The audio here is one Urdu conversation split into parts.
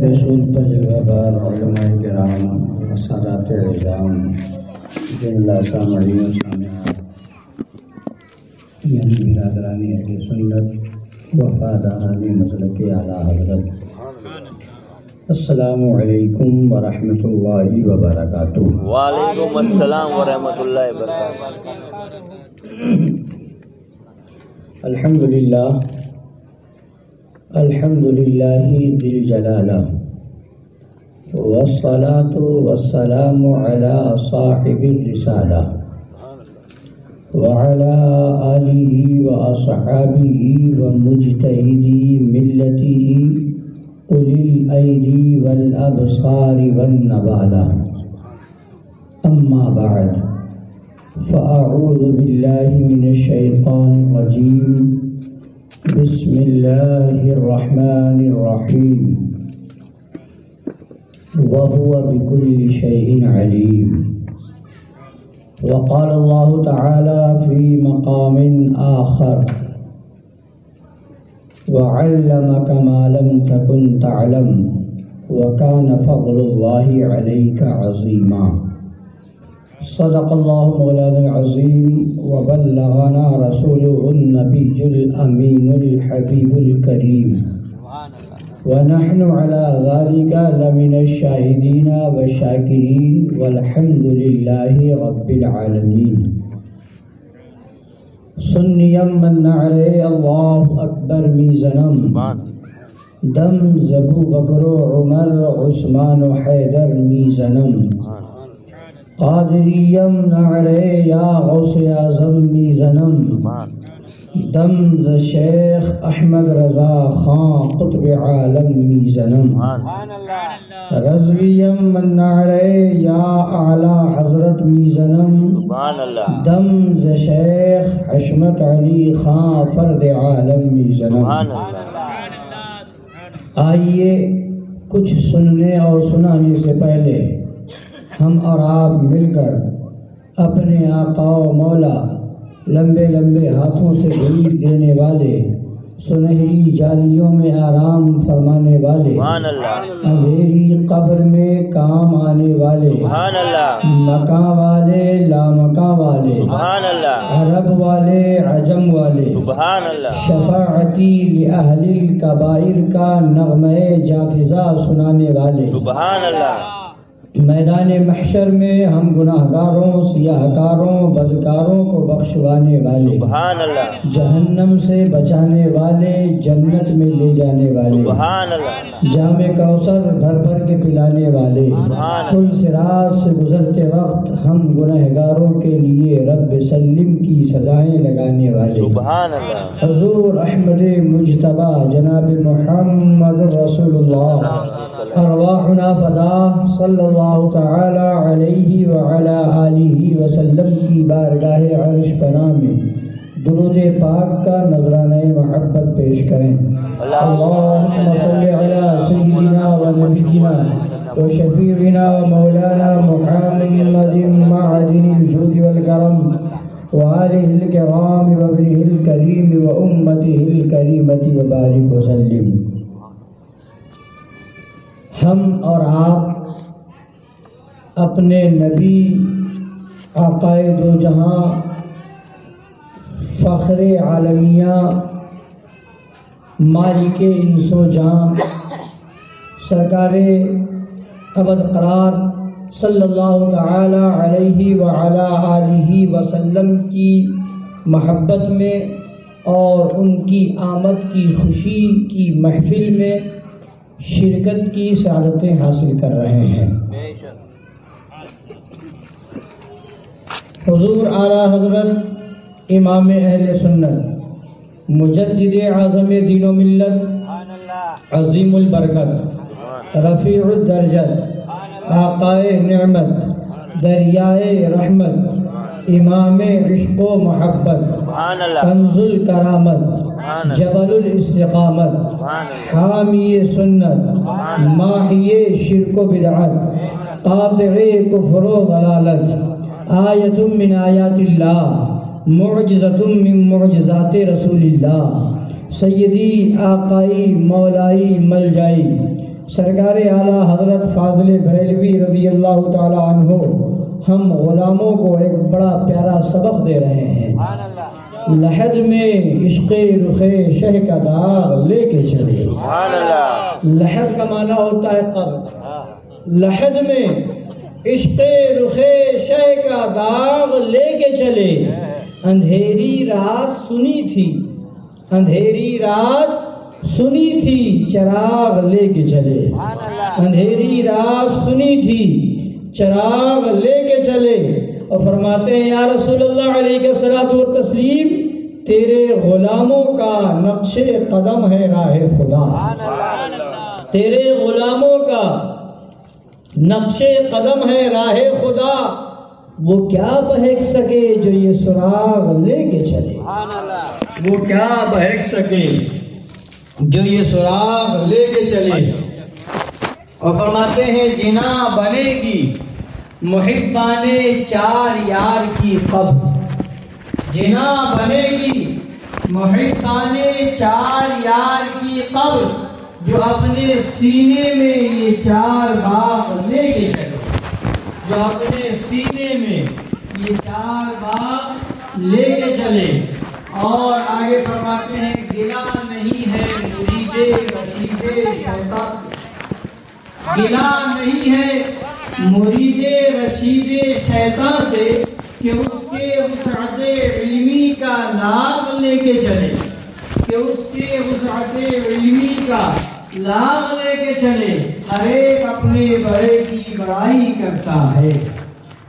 رسول پر جلوہ بار علماء کرام سادات اعظام جن سامعین و سامعات یعنی برادران اہل سنت وفاداران مسلک اعلیٰ حضرت، السلام علیکم ورحمۃ اللہ وبرکاتہ۔ وعلیکم السلام ورحمۃ اللہ وبرکاتہ۔ الحمدللہ ذی الجلالہ والصلاة والسلام علی صاحب الرسالہ وعلی آلہ واصحابہ ومجتہدی ملتہ اولی الایدی والابصار والنوالہ، اما بعد فاعوذ باللہ من الشیطان الرجیم، بسم اللہ الرحمن الرحیم، وهو بكل شيء عليم۔ وقال الله تعالى في مقام آخر، وعلمك ما لم تكن تعلم وكان فضل الله عليك عظيما۔ صدق الله مولانا العظيم وبلغنا رسوله النبي الأمين الحبيب الكريم، ونحن على ذلك لمن الشاهدين والشاكرين والحمد لله رب العالمين۔ سنیم من نعرے اللہ اکبر میزنم، دم زبو بکر و عمر عثمان و حیدر میزنم، قادریم نعرے یا غوث اعظم میزنم، دم ز شیخ احمد رضا خان قطب عالم میزنم، رضویم من نعرے یا اعلی حضرت میزنم، دم ز شیخ حشمت علی خان فرد عالم میزنم۔ آئیے کچھ سننے اور سنانے سے پہلے ہم اور آپ مل کر اپنے آقا و مولا لمبے لمبے ہاتھوں سے بھیک دینے والے، سنہری جالیوں میں آرام فرمانے والے، اندھیری قبر میں کام آنے والے، مکاں والے لامکاں والے، عرب والے عجم والے، شفاعتی لأہل الکبائر کا نغمہ جافزہ سنانے والے، میدان محشر میں ہم گناہگاروں سیاہ کاروں بدکاروں کو بخشوانے والے، جہنم سے بچانے والے، جنت میں لے جانے والے، جام کوثر بھر بھر کے پلانے والے، پل صراط سے گزرتے وقت ہم گناہگاروں کے لیے رب سلم کی سزائیں لگانے والے، حضور احمد مجتبی جناب محمد رسول اللہ، ارواحنا فدا صلی اللہ تعالی علیہ وعلی آلہ وسلم کی بارگاہ عرش پناہ میں درود پاک کا نذرانہ محبت پیش کریں۔ اللہم صلی علی سیدنا و نبینا و شفیعنا و مولانا محمد معدن الجود والکرم وآلہ الکرام و ابنہ الکریم و امتہ الکریمۃ وبارک وسلم۔ ہم اور آپ اپنے نبی آقائے دو جہاں فخر عالمیہ مالک انس و جاں سرکار ابد قرار صلی اللہ تعالی علیہ وعلی آلہ وسلم کی محبت میں اور ان کی آمد کی خوشی کی محفل میں شرکت کی سعادتیں حاصل کر رہے ہیں۔ حضور اعلیٰ حضرت امام اہل سنت مجدد اعظم دین و ملت عظیم البرکت رفیع الدرجت آقائے نعمت دریائے رحمت امام عشق و محبت کنز الکرامت جبل الاستقامت حامی سنت ماحی شرک و بدعت قاطع کفر و ضلالت، آیت من آیات اللہ معجزۃ من معجزات رسول اللہ، سیدی آقائی مولائی ملجائی سرکار اعلیٰ حضرت فاضل بریلوی رضی اللہ تعالی عنہ ہم غلاموں کو ایک بڑا پیارا سبق دے رہے ہیں۔ لحد میں عشق رخ شہ کا داغ لے کے چلے۔ لحد کا معنی ہوتا ہے قبر۔ لحد میں عشق رخ شہ کا داغ لے کے چلے، اندھیری رات سنی تھی، اندھیری رات سنی تھی، چراغ لے کے چلے۔ اندھیری رات سنی تھی، چراغ لے کے چلے، اور فرماتے ہیں یا رسول اللہ علیہ الصلوۃ والتسلیم، تیرے غلاموں کا نقش قدم ہے راہ خدا۔ تیرے غلاموں کا نقش قدم ہے راہ خدا، وہ کیا بہک سکے جو یہ سراغ لے کے چلے۔ وہ کیا بہک سکے جو یہ سراغ لے کے چلے۔ اور فرماتے ہیں جنا بنے گی محبان چار یار کی قبر، جنا بنے گی محبان چار یار کی قبر، جو اپنے سینے میں یہ چار باغ لے کے چلے، جو اپنے سینے میں یہ چار باغ لے کے چلے۔ اور آگے فرماتے ہیں گلا نہیں ہے مرید رشید شیطان، گلا نہیں ہے مرید رشید شیطان سے کہ اس کے وسعت علمی کا لاغ لے کے چلے، کہ اس کے وسعت علمی کا لاغ لے کے چلے۔ ہر ایک اپنے بڑے کی بڑائی کرتا ہے،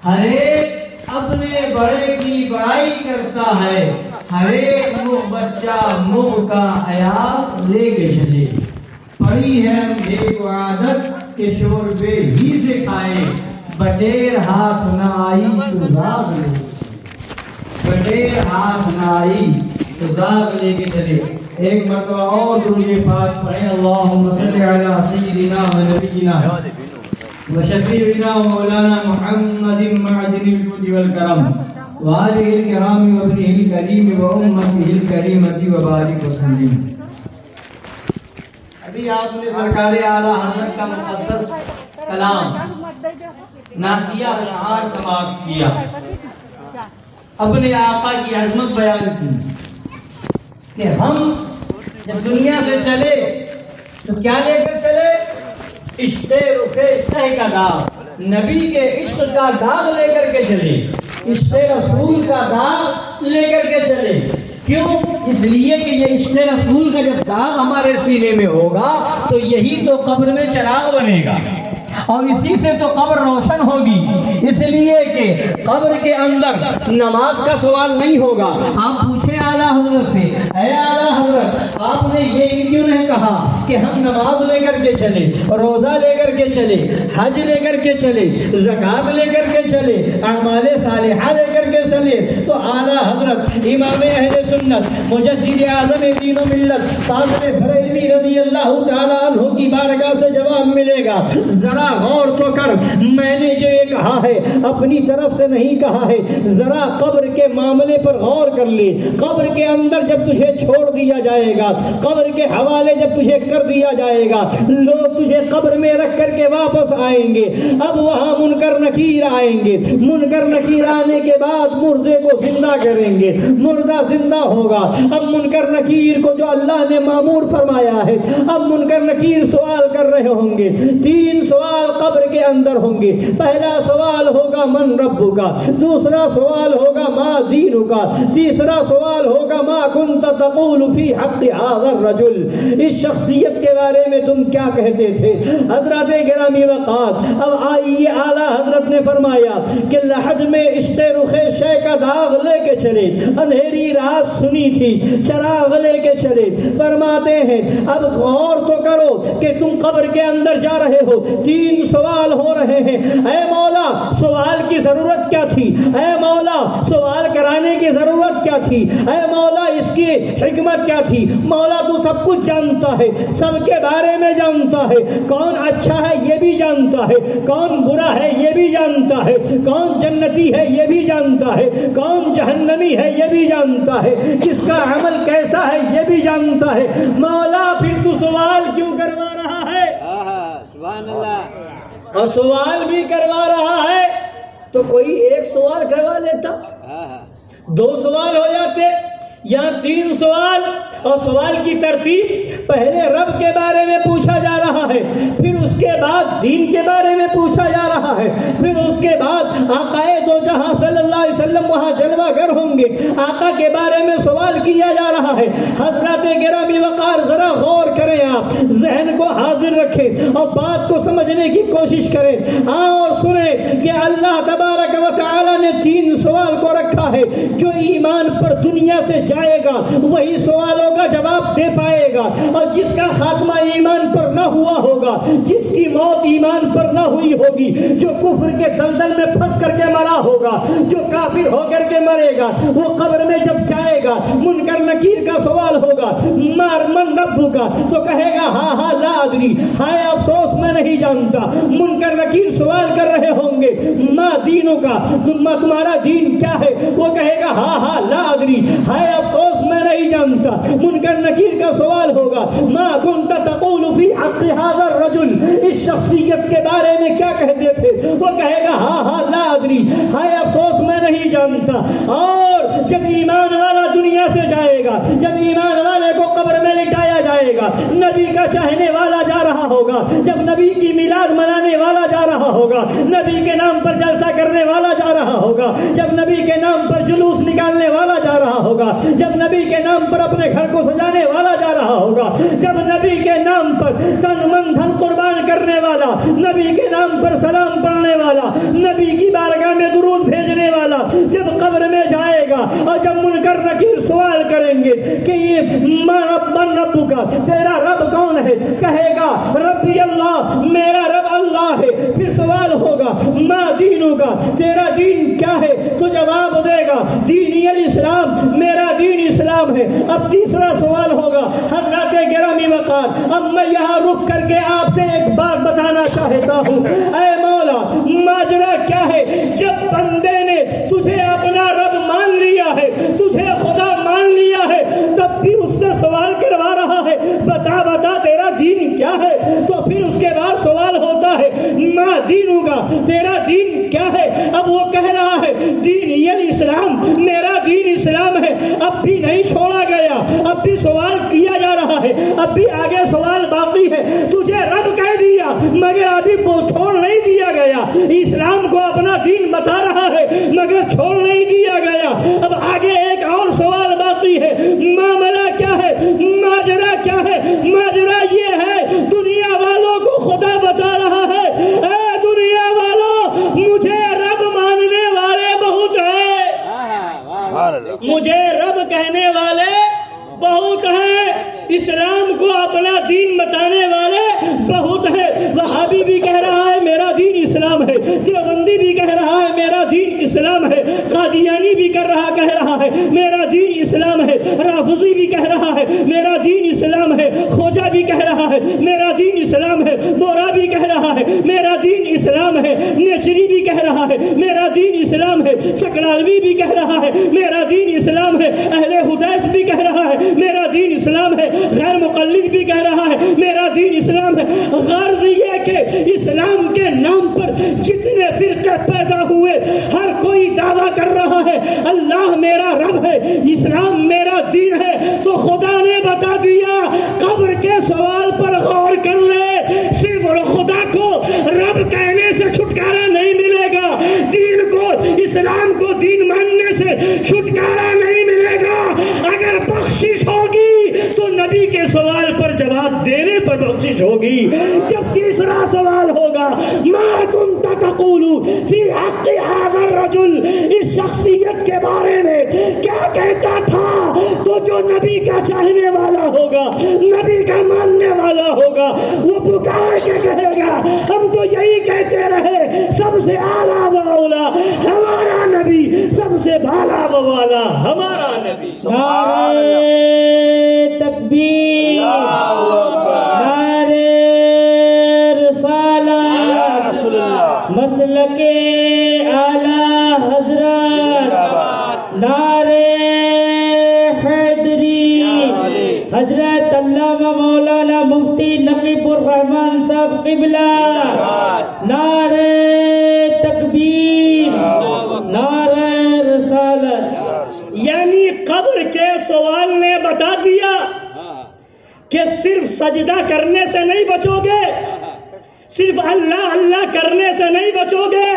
ہر ایک اپنے بڑے کی بڑائی کرتا ہے، ہر ایک مغ بچہ مغ کا حیات لے کے چلے۔ پڑی ہے مجھے کو عادت کہ شوربے ہی سے کھائے، بٹیر ہاتھ نہ آئی تو زاغ لے، بٹیر ہاتھ نہ آئی تو زاغ لے کے چلے۔ ایک مرتبہ اور درود پاک پڑھیں، اللہم صلی علی سیدنا و نبینا و شفیعنا و مولانا محمد معدن الجود والکرم وآلہ الکرام و ابنہ الکریم و امتہ الکریمۃ و بارک وسلم۔ ابھی آپ نے سرکار اعلیٰ حضرت کا مقدس کلام نعتیہ اشعار سماعت کیا، اپنے آقا کی عظمت بیان کی کہ ہم جب دنیا سے چلے تو کیا لے کر چلے؟ عشق رخ شہ کا داغ، نبی کے عشق کا داغ لے کر کے چلے، عشق رسول کا داغ لے کر کے چلے۔ کیوں؟ اس لیے کہ یہ عشق رسول کا جب داغ ہمارے سینے میں ہوگا تو یہی تو قبر میں چراغ بنے گا، اور اسی سے تو قبر روشن ہوگی۔ اس لیے کہ قبر کے اندر نماز کا سوال نہیں ہوگا۔ آپ پوچھیں اعلیٰ حضرت سے، اے اعلیٰ حضرت آپ نے یہ کیوں نہیں کہا کہ ہم نماز لے کر کے چلے، روزہ لے کر کے چلے، حج لے کر کے چلے، زکوٰۃ لے کر کے چلے، اعمال صالحہ لے کر کے چلے؟ تو اعلیٰ حضرت امام اہل سنت مجدد اعظم دین و ملت فاضل بریلوی رضی اللہ تعالیٰ عنہ کی بارگاہ سے جواب ملے گا۔ ذرا غور تو کر، میں نے جو یہ کہا ہے اپنی طرف سے نہیں کہا ہے، ذرا قبر کے معاملے پر غور کر لے۔ قبر کے اندر جب تجھے چھوڑ دیا جائے گا، قبر کے حوالے جب تجھے کر دیا جائے گا، لوگ تجھے قبر میں رکھ کر کے واپس آئیں گے۔ اب وہاں منکر نکیر آئیں گے، منکر نکیر آنے کے بعد مردے کو زندہ کریں گے، مردہ زندہ ہوگا۔ اب منکر نکیر کو جو اللہ نے مامور فرمایا ہے، اب منکر نکیر سوال کر رہے ہوں گے۔ تین سوال قبر کے اندر ہوں گے۔ پہلا سوال ہوگا من رب کا، دوسرا سوال ہوگا ما دین کا، تیسرا سوال ہوگا ما کنت تقول فی حق هذا الرجل، اس شخصیت کے بارے میں تم کیا کہتے تھے؟ حضرات گرامی وقات، اب آئیے اعلیٰ حضرت نے فرمایا کہ لحد میں عشق رخ شہ کا داغ لے کے چلے، اندھیری رات سنی تھی، چراغ لے کے چلے۔ فرماتے ہیں اب غور تو کرو کہ تم قبر کے اندر جا رہے ہو، تین سوال ہو رہے ہیں۔ اے مولا سوال کی ضرورت کیا تھی؟ اے مولا سوال کرانے کی ضرورت کیا تھی؟ اے مولا اس کی حکمت کیا تھی؟ مولا تو سب کچھ جانتا ہے، سب کے بارے میں جانتا ہے، کون اچھا ہے یہ بھی جانتا ہے، کون برا ہے یہ بھی جانتا ہے، کون جنتی ہے یہ بھی جانتا ہے، کون جہنمی ہے یہ بھی جانتا ہے، کس کا عمل کیسا ہے یہ بھی جانتا ہے۔ مولا پھر تو سوال کیوں کروا رہا ہے؟ اور سوال بھی کروا رہا ہے تو کوئی ایک سوال کروا لیتا، 2 سوال ہو جاتے یا 3 سوال. اور سوال کی ترتیب پہلے رب کے بارے میں پوچھا جا رہا ہے، پھر اس کے بعد دین کے بارے میں پوچھا جا رہا ہے، پھر اس کے بعد آقائے دو جہاں صلی اللہ علیہ وسلم وہاں جلوہ گر ہوں گے، آقا کے بارے میں سوال کیا جا رہا ہے. حضرات گرامی وقار ذرا غور کریں، آپ ذہن کو حاضر رکھیں اور بات کو سمجھنے کی کوشش کریں. اور سنیں کہ اللہ تبارک و تعالی نے 3 سوال کو رکھا ہے. جو ایمان پر دنیا سے جائے گا وہی سوالوں کا جواب دے پائے گا، اور جس کا خاتمہ ایمان پر نہ ہوا ہوگا، جس کی موت ایمان پر نہ ہوئی ہوگی، جو کفر کے دلدل میں پھنس کر کے مرا ہوگا، جو کافر ہو کر کے مرے گا، وہ قبر میں جب جائے گا منکر نکیر کا سوال ہوگا، من ربک کا، تو کہے گا ہاں لا ادری، ہائے افسوس میں نہیں جانتا. منکر نکیر سوال کر رہے ہوں گے ما دینوں کا، تمہارا دین کیا ہے؟ وہ کہے گا ہاں لا ادری، ہائے افسوس میں نہیں جانتا. منکر نکیر کا سوال ہوگا ما کنت تقول فی حق هذا الرجل، اس شخصیت کے بارے میں کیا کہتے تھے؟ وہ کہے گا ہاں لا ادری، ہائے افسوس میں نہیں جانتا. اور جب ایمان والا دنیا سے جائے گا، جب ایمان والے کو قبر میں لٹایا جائے گا، نبی کا چاہنے والا جا رہا ہوگا، جب نبی کی میلاد منانے والا جا رہا ہوگا، نبی کے نام پر جلسہ کرنے والا جا رہا ہوگا، جب نبی کے نام پر جلوس نکالنے والا جا رہا ہوگا، جب نبی کے نام پر اپنے گھر کو سجانے والا جا رہا ہوگا، جب نبی کے نام پر تن من دھن قربان کرنے والا، نبی کے نام پر سلام پڑھنے والا، نبی کی بارگاہ میں درود بھیجنے والا جب قبر میں جائے گا، اور جب منکر نکیر سوال کریں گے کہ یہ من ربک کا، تیرا رب کون ہے؟ کہے گا ربی اللہ، میرا رب اللہ ہے. پھر سوال ہوگا ما دینوں کا، تیرا دین کیا ہے؟ تو جواب دے گا دینی الاسلام، میرا دین اسلام ہے. اب تیسرا سوال ہوگا حضرات گرامی وقار، اب میں یہاں رک کر کے آپ سے ایک بات بتانا چاہتا ہوں. اے مولا، ماجرا کیا ہے؟ جب بندے نے تجھے اپنا رب مان لیا ہے، تجھے خدا مان لیا ہے، تب بھی اس سے سوال کروا رہا ہے بتا تیرا دین کیا ہے؟ تو پھر اس کے بعد سوال ہوتا ہے ما دینوں کا، تیرا دین کیا ہے؟ اب وہ کہہ رہا ہے دین الاسلام، میرا دین اسلام ہے. اب بھی نہیں چھوڑا گیا، اب بھی سوال کیا جا رہا ہے، اب بھی آگے سوال باقی ہے. تجھے رب کہہ دیا مگر ابھی چھوڑ نہیں دیا گیا. اسلام کو اپنا دین بتا رہا ہے مگر چھوڑ نہیں دیا گیا. اب آگے ایک اور سوال باقی ہے، معاملہ کیا ہے؟ ماجرا کیا ہے؟ ماجرا یہ ہے دنیا والوں کو خدا بتا رہا ہے اے دنیا والوں، مجھے رب ماننے والے بہت ہیں، مجھے رب کہنے والے بہت ہیں، اسلام کو اپنا دین بتانے والے بہت ہیں. وہابی بھی کہہ رہا ہے میرا دین اسلام ہے، دیوبندی بھی کہہ رہا ہے میرا دین اسلام ہے، قادیانی بھی کہہ رہا ہے میرا دین اسلام ہے، رافضی بھی کہہ رہا ہے میرا دین اسلام ہے، خوجہ بھی کہہ رہا ہے میرا دین اسلام ہے، بورا بھی کہہ رہا ہے میرا دین اسلام ہے، نیچری بھی کہہ رہا ہے میرا دین اسلام ہے، چکڑالوی بھی کہہ رہا ہے میرا دین اسلام ہے، اہل حدیث بھی کہہ رہا ہے میرا دین اسلام ہے، غیر مقلد بھی کہہ رہا ہے میرا دین اسلام ہے. غرض یہ کہ اسلام کے نام پر جتنے فرقے پیدا ہوئے ہر کوئی دعویٰ کر رہا ہے اللہ میرا رب ہے، اسلام میرا دین ہے. تو خدا نے بتا دیا قبر کے سوال پر غور کر لے، صرف خدا کو رب کہنے سے چھٹکارا نہیں ملے گا، دین کو، اسلام کو دین ماننے سے چھٹکارا نہیں ملے گا. اگر بخشش ہوگی تو نبی کے سوال پر جواب دینے پر بخشش ہوگی. جب تیسرا سوال ہوگا ما کنت تقول فی حق هذا الرجل، اس شخصیت کے بارے میں کیا کہتا تھا؟ تو جو نبی کا چاہنے والا ہوگا، نبی کا ماننے والا ہوگا، وہ پکار کے کہے گا ہم تو یہی کہتے رہے سب سے اعلیٰ و اولا ہمارا نبی، سب سے بالا و والا ہمارا نبی. نعرہ تکبیر، نعرہ رسالت، مسلک اعلی حضرت، نعرہ حیدری، حضرت علامہ مولانا مفتی نقیب الرحمان صاحب کی قبلہ، نعرہ تکبیر، نعرہ رسالت۔ یعنی قبر کے سوال نے بتا دیا کہ صرف سجدہ کرنے سے نہیں بچو گے، صرف اللہ اللہ کرنے سے نہیں بچو گے،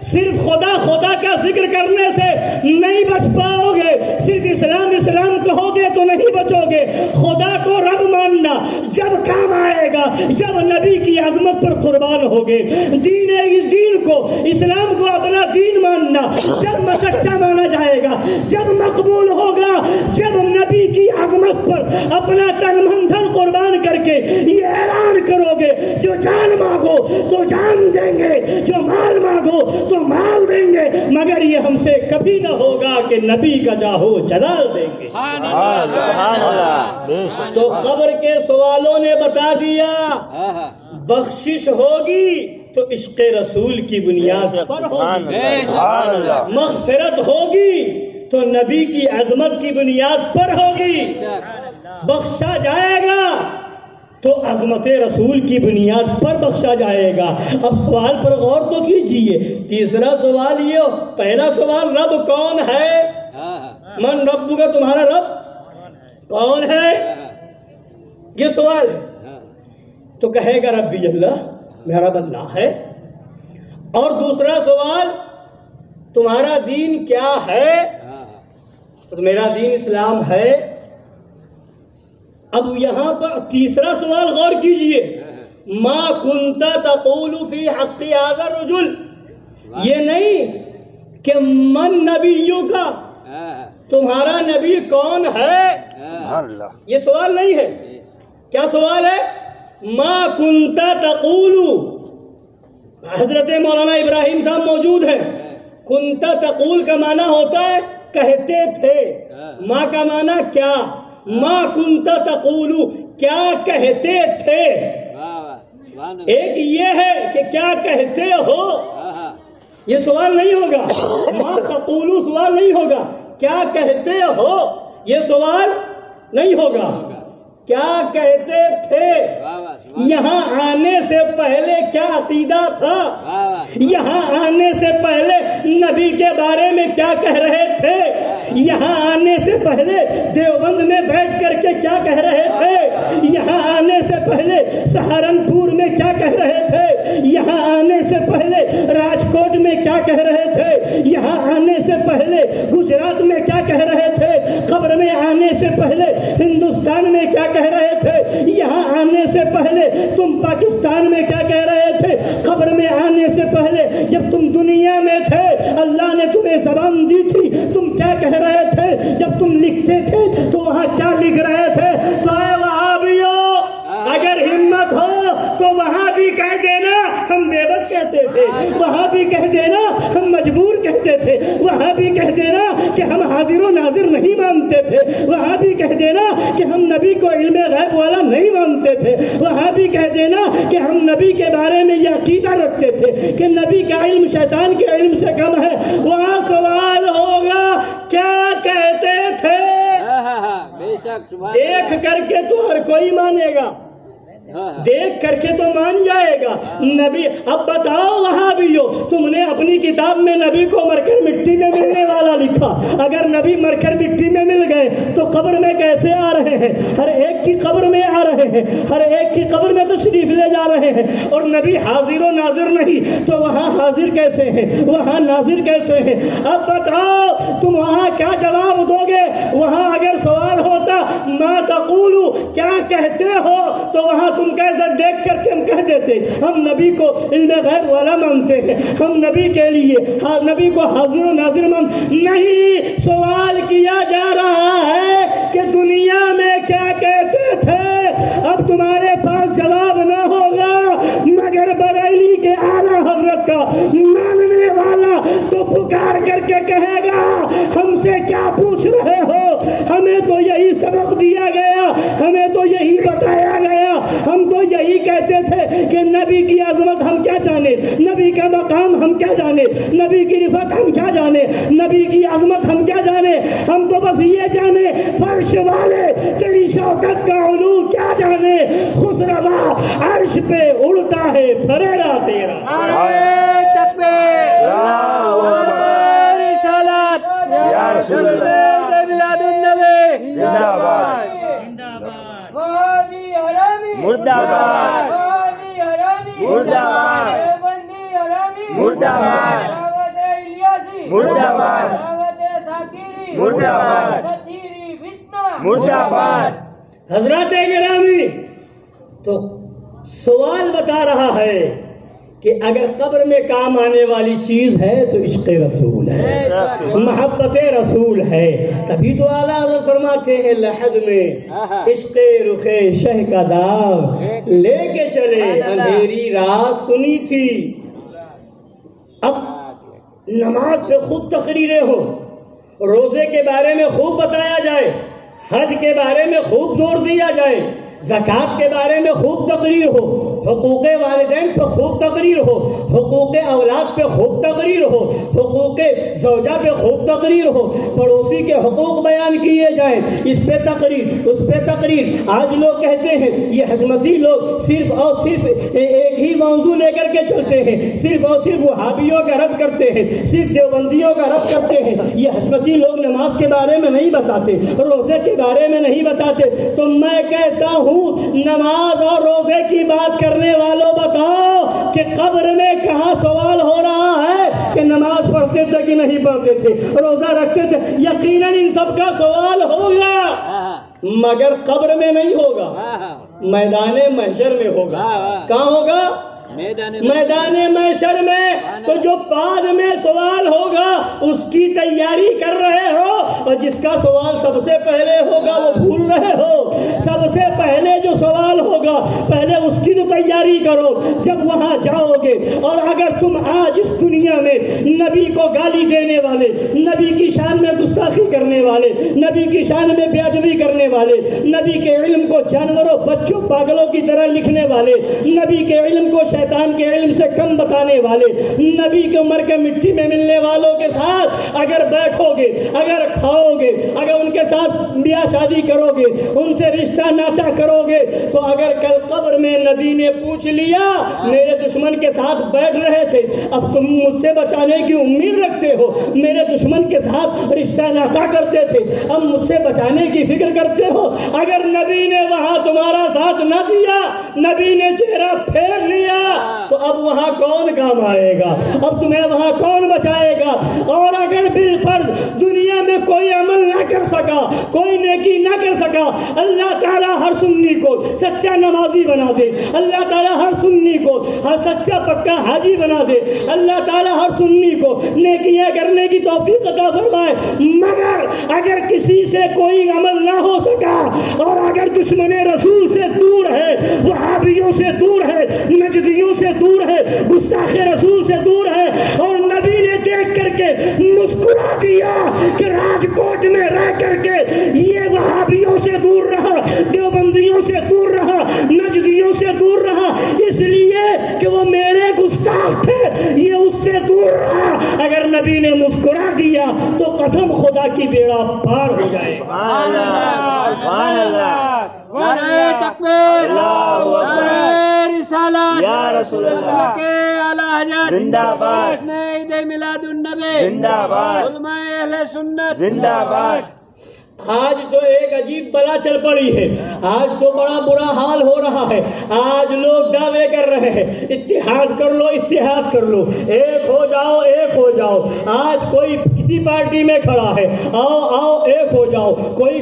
صرف خدا خدا کا ذکر کرنے سے نہیں بچ پاؤ گے، صرف اسلام اسلام کہو گے تو نہیں بچو گے۔ خدا کو رب ماننا جب کام آئے گا جب نبی کی عظمت پر قربان ہوگے، دین کو اسلام کو اپنا دین ماننا جب سچا مانا جائے گا، جب مقبول ہوگا جب نبی کی عظمت پر اپنا تن من دھن قربان کر کے یہ اعلان کرو گے جو جان مانگو تو جان دیں گے، جو مال مانگو تو مال دیں گے، مگر یہ ہم سے کبھی نہ ہوگا کہ نبی کا جاہو جلال دیں گے۔ تو قبر کے سوالوں نے بتا دیا بخشش ہوگی تو عشق رسول کی بنیاد پر ہوگی، مغفرت ہوگی تو نبی کی عظمت کی بنیاد پر ہوگی، بخشا جائے گا تو عظمت رسول کی بنیاد پر بخشا جائے گا۔ اب سوال پر غور تو کیجئے۔ تیسرا سوال یہ، پہلا سوال رب کون ہے؟ من رب کا، تمہارا رب کون ہے؟ یہ سوال ہے تو کہے گا ربی اللہ، میرا رب اللہ ہے۔ اور دوسرا سوال تمہارا دین کیا ہے؟ تو میرا دین اسلام ہے۔ اب یہاں پر تیسرا سوال غور کیجئے، ما کنت تقول فی حق هذا الرجل، یہ نہیں کہ من نبیوں کا، تمہارا نبی کون ہے، یہ سوال نہیں ہے۔ کیا سوال ہے؟ ما کنت تقول، حضرت مولانا ابراہیم صاحب موجود ہیں۔ کنت تقول کا معنی ہوتا ہے کہتے تھے، ما کا معنی کیا، ما کنت تقول کیا کہتے تھے۔ ایک یہ ہے کہ کیا کہتے ہو، یہ سوال نہیں ہوگا۔ ما تقول سوال نہیں ہوگا، کیا کہتے ہو یہ سوال نہیں ہوگا، کیا کہتے تھے۔ یہاں آنے سے پہلے کیا عقیدہ تھا، یہاں آنے سے پہلے نبی کے بارے میں کیا کہہ رہے تھے، یہاں آنے سے پہلے دیوبند میں بیٹھ کر کے کیا کہہ رہے تھے، یہاں آنے سے پہلے سہارنپور میں کیا کہہ رہے تھے، یہاں آنے سے پہلے راجکوٹ میں کیا کہہ رہے تھے، یہاں آنے سے پہلے گجرات میں کیا کہہ رہے تھے، قبر میں آنے سے پہلے ہندوستان میں کیا کہہ رہے تھے، یہاں آنے سے پہلے تم پاکستان میں کیا کہہ رہے تھے، قبر میں آنے سے پہلے جب تم دنیا میں تھے اللہ نے تمہیں زبان دی تھی تم کیا کہہ رہے تھے، جب تم لکھتے تھے تو وہاں کیا لکھ رہے تھے۔ تو اے وہابیوں اگر ہمت ہو تو وہاں بھی کہہ دینا ہم بے بس کہتے تھے، وہاں بھی کہہ دینا ہم مجبور کہتے تھے، وہاں بھی کہہ دینا کہ ہم حاضر و ناظر نہیں مانتے تھے، وہاں بھی کہہ دینا کہ ہم نبی کو علم غیب والا نہیں مانتے تھے، وہاں بھی کہہ دینا کہ ہم نبی کے بارے میں یہ عقیدہ رکھتے تھے کہ نبی کا علم شیطان کے علم سے کم ہے۔ وہاں سوال ہوگا کیا کہتے تھے، دیکھ کر کے تو ہر کوئی مانے گا، دیکھ کر کے تو مان جائے گا نبی۔ اب بتاؤ وہابیو، تم نے اپنی کتاب میں نبی کو مر کر مٹی میں ملنے والا لکھا، اگر نبی مر کر مٹی میں مل گئے تو قبر میں کیسے آ رہے ہیں، ہر ایک کی قبر میں آ رہے ہیں، ہر ایک کی قبر میں تشریف لے جا رہے ہیں، اور نبی حاضر و ناظر نہیں تو وہاں حاضر کیسے ہیں، وہاں ناظر کیسے ہیں۔ اب بتاؤ تم وہاں کیا جواب دو گے۔ وہاں اگر سوال ہوتا ما تقولو کیا کہتے ہو تو وہاں تم کیسے دیکھ کر کے ہم کہہ دیتے ہم نبی کو علم غیب والا مانتے ہیں، ہم نبی کے لیے نبی کو حاضر و ناظر مانتے نہیں۔ سوال کیا جا رہا ہے کہ دنیا میں کیا کہتے تھے، اب تمہارے پاس جواب نہ ہوگا مگر بریلی کے اعلیٰ حضرت کا ماننے والا تو پکار کر کے کہے گا ہم سے کیا پوچھ رہے ہو، ہمیں تو یہی سبق دیا گیا، ہمیں تو یہی بتایا گیا، ہم تو یہی کہتے تھے کہ نبی کی عظمت ہم کیا جانے، نبی کا مقام ہم کیا جانے، نبی کی رفعت ہم کیا جانے، نبی کی عظمت ہم کیا جانے، ہم تو بس یہ جانے فرش والے تیری شوکت کا علو کیا جانے، خسروا عرش پہ اڑتا ہے پھریرا تیرا۔ یا رسول اللہ میلاد النبی زندہ باد مردہ باد مردہ باد مردہ باد مردہ باد مردہ باد مردہ باد۔ حضرات گرامی، تو سوال بتا رہا ہے کہ اگر قبر میں کام آنے والی چیز ہے تو عشق رسول ہے، محبت رسول ہے، تبھی تو اعلیٰ حضرت فرماتے ہیں لحد میں عشق رخ شہ کا داغ لے کے چلے اندھیری رات سنی تھی۔ اب نماز پہ خوب تقریریں ہو، روزے کے بارے میں خوب بتایا جائے، حج کے بارے میں خوب زور دیا جائے، زکوٰۃ کے بارے میں خوب تقریر ہو، حقوق والدین پہ خوب تقریر ہو، حقوق اولاد پہ خوب تقریر ہو، حقوق زوجہ پہ خوب تقریر ہو، پڑوسی کے حقوق بیان کیے جائیں، اس پہ تقریر اس پہ تقریر۔ آج لوگ کہتے ہیں یہ حشمتی لوگ صرف اور صرف ایک ہی موضوع لے کر کے چلتے ہیں، صرف اور صرف وہابیوں کا رد کرتے ہیں، صرف دیوبندیوں کا رد کرتے ہیں۔ یہ حشمتی لوگ نماز کے بارے میں نہیں بتاتے، روزے کے بارے میں نہیں بتاتے، تو میں کہتا ہوں نماز اور روزے کی بات کرنے والوں بتاؤ کہ قبر میں کہاں سوال ہو رہا ہے کہ نماز پڑھتے تھے کہ نہیں پڑھتے تھے، روزہ رکھتے تھے۔ یقیناً ان سب کا سوال ہوگا، مگر قبر میں نہیں ہوگا، میدان محشر میں ہوگا۔ کہاں ہوگا؟ میدان محشر میں۔ تو جو بعد میں سوال ہوگا اس کی تیاری کر رہے ہو، اور جس کا سوال سب سے پہلے ہوگا وہ بھول رہے ہو۔ سب سے پہلے جو سوال ہوگا پہلے اس کی تو تیاری کرو جب وہاں جاؤ گے۔ اور اگر تم آج اس دنیا میں نبی کو گالی دینے والے، نبی کی شان میں گستاخی کرنے والے، نبی کی شان میں بے ادبی کرنے والے، نبی کے علم کو جانوروں بچوں پاگلوں کی طرح لکھنے والے، نبی کے علم کو شیطان کے علم سے کم بتانے والے، نبی کے مر کے مٹی میں ملنے والوں کے ساتھ اگر بیٹھو گے، اگر کھاؤ گے، اگر ان کے ساتھ بیاہ شادی کرو گے، ان سے رشتہ ناتا کرو گے، تو اگر کل قبر میں نبی نے پوچھ لیا میرے دشمن کے ساتھ بیٹھ رہے تھے، اب تم مجھ سے بچانے کی امید رکھتے ہو، میرے دشمن کے ساتھ رشتہ ناتا کرتے تھے، اب مجھ سے بچانے کی فکر کرتے ہو، اگر نبی نے وہاں تمہارا ساتھ نہ دیا، نبی نے چہرہ پھیر لیا، تو اب وہاں کون کام آئے گا؟ اب تمہیں وہاں کون بچائے گا؟ اور اگر بالفرض دنیا میں کوئی عمل نہ کر سکا، کوئی نیکی نہ کر سکا، اللہ تعالیٰ ہر سنی کو سچا نمازی بنا دے، اللہ تعالیٰ ہر سنی کو ہر سچا پکا حاجی بنا دے، اللہ تعالیٰ ہر سنی کو نیکیاں کرنے کی توفیق عطا فرمائے، مگر اگر کسی سے کوئی عمل نہ ہو سکا، اور اگر دشمن رسول سے دور ہے، وہابیوں سے دور ہے، نجدیوں سے دور ہے، گستاخ رسول سے دور ہے، اور نبی نے دیکھ کر کے مسکرا دیا کہ راج کوٹ میں رہ کر کے یہ وہابیوں سے دور رہا، دیوبندیوں سے دور رہا، نجدیوں سے دور رہا، اس لیے کہ وہ میرے گستاخ تھے، یہ اس سے دور رہا، اگر نبی نے مسکرا دیا تو قسم خدا کی بیڑا پار ہو جائے۔ سبحان اللہ سبحان اللہ، نعرہ تکبیر، نعرہ رسالت، یا رسول اللہ کے اعلیٰ حضرت زندہ باد، عید میلاد النبی زندہ باد، علماء اہل سنت زندہ باد۔ آج تو ایک عجیب بلا چل پڑی ہے، آج تو بڑا برا حال ہو رہا ہے، آج لوگ دعوے کر رہے ہیں اتحاد کر لو اتحاد کر لو، ایک ہو جاؤ ایک ہو جاؤ، آج کوئی کسی پارٹی میں کھڑا ہے، آؤ آؤ ایک ہو جاؤ، کوئی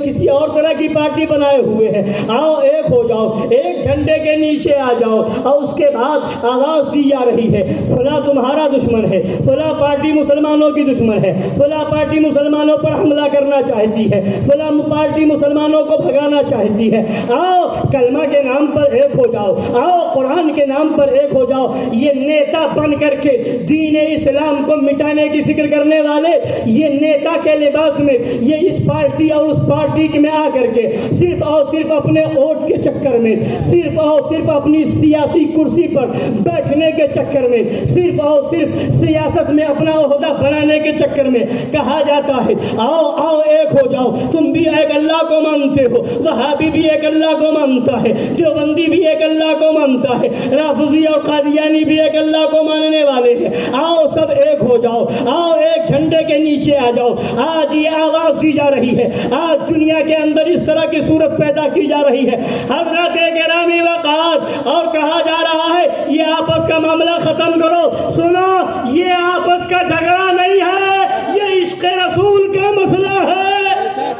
کسی اور طرح کی پارٹی بنائے ہوئے ہیں، آؤ ایک ہو جاؤ، ایک جھنڈے کے نیچے آ جاؤ، اور اس کے بعد آواز دی جا رہی ہے فلاں تمہارا دشمن ہے، فلاں پارٹی مسلمانوں کی دشمن ہے، فلاں پارٹی مسلمانوں پر حملہ کر کرنا چاہتی ہے، فلاں پارٹی مسلمانوں کو بھگانا چاہتی ہے، آؤ کلمہ کے نام پر ایک ہو جاؤ، آؤ قرآن کے نام پر ایک ہو جاؤ۔ یہ نیتا بن کر کے دین اسلام کو مٹانے کی فکر کرنے والے، یہ نیتا کے لباس میں، یہ اس پارٹی اور اس پارٹی میں آ کر کے صرف اور صرف اپنے ووٹ کے چکر میں، صرف اور صرف اپنی سیاسی کرسی پر بیٹھنے کے چکر میں، صرف اور صرف سیاست میں اپنا عہدہ بنانے کے چکر میں کہا جاتا ہے آؤ آؤ ایک ہو جاؤ، تم بھی ایک اللہ کو مانتے ہو، وہابی بھی ایک اللہ کو مانتا ہے، دیوبندی بھی ایک اللہ کو مانتا ہے، رافضی اور قادیانی بھی ایک اللہ کو ماننے والے ہیں، آؤ سب ایک ہو جاؤ، آؤ ایک جھنڈے کے نیچے آ جاؤ۔ آج یہ آواز دی جا رہی ہے، آج دنیا کے اندر اس طرح کی صورت پیدا کی جا رہی ہے، حضرات گرامی وقات، اور کہا جا رہا ہے یہ آپس کا معاملہ ختم کرو۔ سنو، یہ آپس کا جھگڑا نہیں ہے، یہ عشق رسول کا مسئلہ ہے۔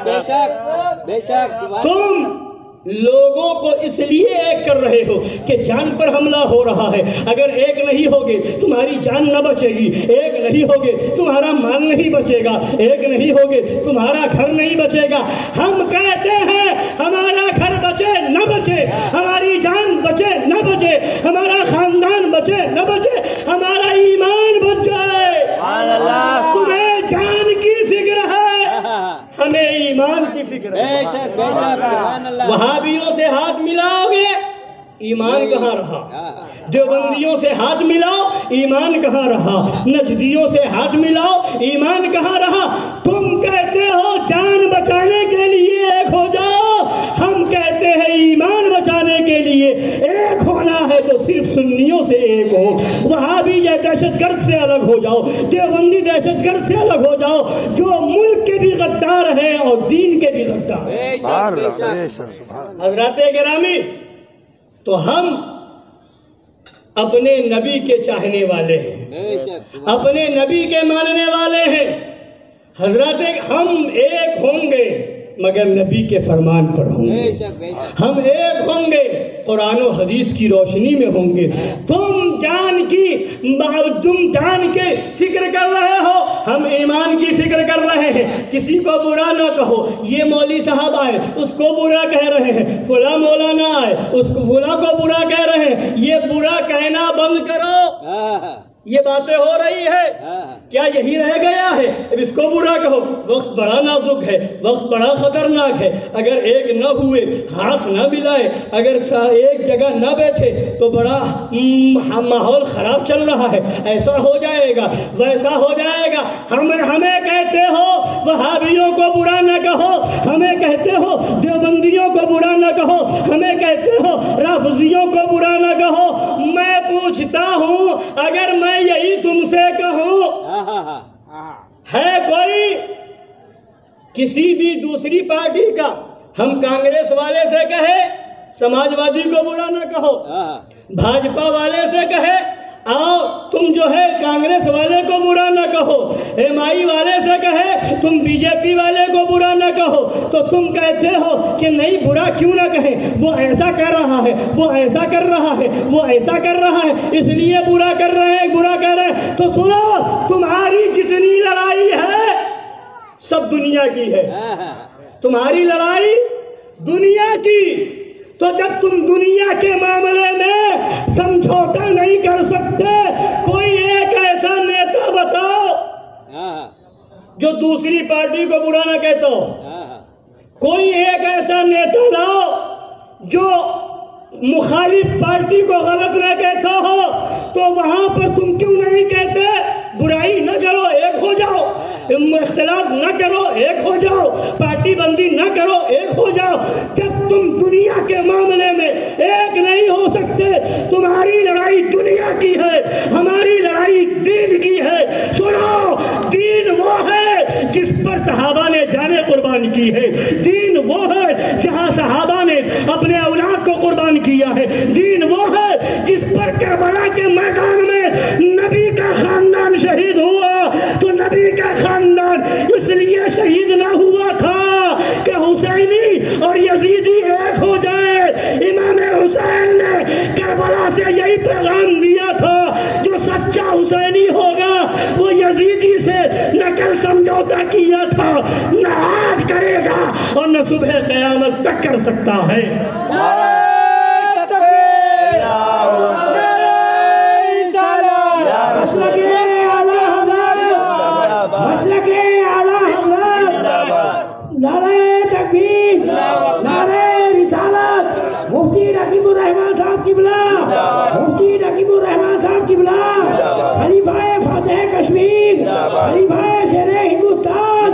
بے شک بے شک تم لوگوں کو اس لیے ایک کر رہے ہو کہ جان پر حملہ ہو رہا ہے، اگر ایک نہیں ہوگے تمہاری جان نہ بچے گی، ایک نہیں ہوگے تمہارا مال نہیں بچے گا، ایک نہیں ہوگے تمہارا گھر نہیں بچے گا۔ ہم کہتے ہیں ہمارا گھر بچے نہ بچے، ہماری جان بچے نہ بچے، ہمارا خاندان بچے نہ بچے، ہمارا ایمان بچ جائے۔ تمہیں جان کی فکر ہے، ہمیں ایمان کی فکر ہے۔ بے شک سبحان اللہ۔ وہابیوں سے ہاتھ ملاؤ گے، ایمان کہاں رہا؟ دیوبندیوں سے ہاتھ ملاؤ، ایمان کہاں رہا؟ نجدیوں سے ہاتھ ملاؤ، ایمان کہاں رہا؟ تم کہتے ہو جان بچانے کے لیے ایک ہو جاؤ، ہم کہتے ہیں ایمان بچانے کے لیے ایک ہونا ہے تو صرف سنیوں سے ایک ہو۔ وہابی یا دہشت گرد سے الگ ہو جاؤ، دیوبندی دہشت گرد سے الگ ہو جاؤ، جو ملک کے بھی غدار ہے اور دین کے بھی غدار ہے۔ حضرات گرامی، تو ہم اپنے نبی کے چاہنے والے ہیں، اپنے نبی کے ماننے والے ہیں۔ حضرات ہم ایک ہوں گے مگر نبی کے فرمان پر ہوں گے، ہم ایک ہوں گے قرآن و حدیث کی روشنی میں ہوں گے۔ تم جان کے فکر کر رہے ہو، ہم ایمان کی فکر کر رہے ہیں۔ کسی کو برا نہ کہو، یہ مولوی صاحب آئے اس کو برا کہہ رہے ہیں، فلاں مولانا آئے اس کو فلاں کو برا کہہ رہے ہیں، یہ برا کہنا بند کرو۔ یہ باتیں ہو رہی ہے، کیا یہی رہ گیا ہے؟ اب اس کو برا کہو، وقت بڑا نازک ہے، وقت بڑا خطرناک ہے، اگر ایک نہ ہوئے، ہاتھ نہ ملائے، اگر ایک جگہ نہ بیٹھے تو بڑا ماحول خراب چل رہا ہے، ایسا ہو جائے گا ویسا ہو جائے گا۔ ہمیں کہتے ہو وہابیوں کو برا نہ کہو، ہمیں کہتے ہو دیوبندیوں کو برا نہ کہو، ہمیں کہتے ہو رافضیوں کو برا نہ کہو۔ میں پوچھتا ہوں، اگر میں یہی تم سے کہوں، ہے کوئی کسی بھی دوسری پارٹی کا، ہم کانگریس والے سے کہے سماجوادی کو برا نہ کہو، بھاجپا والے سے کہے آؤ تم جو ہے کانگریس والے کو برا نہ کہو، ایم آئی والے سے کہے تم بی جے پی والے کو برا نہ کہو، تو تم کہتے ہو کہ نہیں برا کیوں نہ کہیں، وہ ایسا کر رہا ہے، وہ ایسا کر رہا ہے، وہ ایسا کر رہا ہے، اس لیے برا کر رہے ہیں، برا کر رہے ہیں۔ تو سنو، تمہاری جتنی لڑائی ہے سب دنیا کی ہے، تمہاری لڑائی دنیا کی۔ تو جب تم دنیا کے معاملے میں سمجھوتا نہیں کر سکتے، کوئی ایک ایسا نیتا بتاؤ جو دوسری پارٹی کو برا نہ کہتا ہو، کوئی ایک ایسا نیتا لاؤ جو مخالف پارٹی کو غلط نہ کہتا ہو، تو وہاں پر تم کیوں نہیں کہتے برائی نہ کرو، ایک ہو جاؤ، اختلاف نہ کرو، ایک ہو جاؤ، پارٹی بندی نہ کرو، ایک ہو جاؤ۔ جب تم دنیا کے معاملے میں ایک نہیں ہو سکتے، تمہاری لڑائی دنیا کی ہے، ہماری لڑائی دین کی ہے۔ سنو، دین وہ ہے جس پر صحابہ نے جانیں قربان کی ہے، دین وہ ہے جہاں صحابہ نے اپنے اولاد کو قربان کیا ہے، دین وہ ہے جس پر کربلا کے میدان میں نبی کا خاندان شہید ہوا۔ تو نبی کا خاندان اس لیے شہید نہ ہوا تھا کہ حسینی اور یزیدی ایک ہو جائے۔ امام حسین نے کربلا سے یہی پیغام دیا تھا، جو سچا حسینی ہوگا وہ یزیدی سے نہ کل سمجھوتا کیا تھا، نہ آج کرے گا اور نہ صبح قیامت تک کر سکتا ہے۔ نعرہ تکبیر، نعرہ رسالت، مفتی نقیب الرحمان صاحب کی بلا، مفتی نقیب الرحمان صاحب کی بلا، خلیفہ فاتح کشمیر، خلیفہ شیر ہندوستان،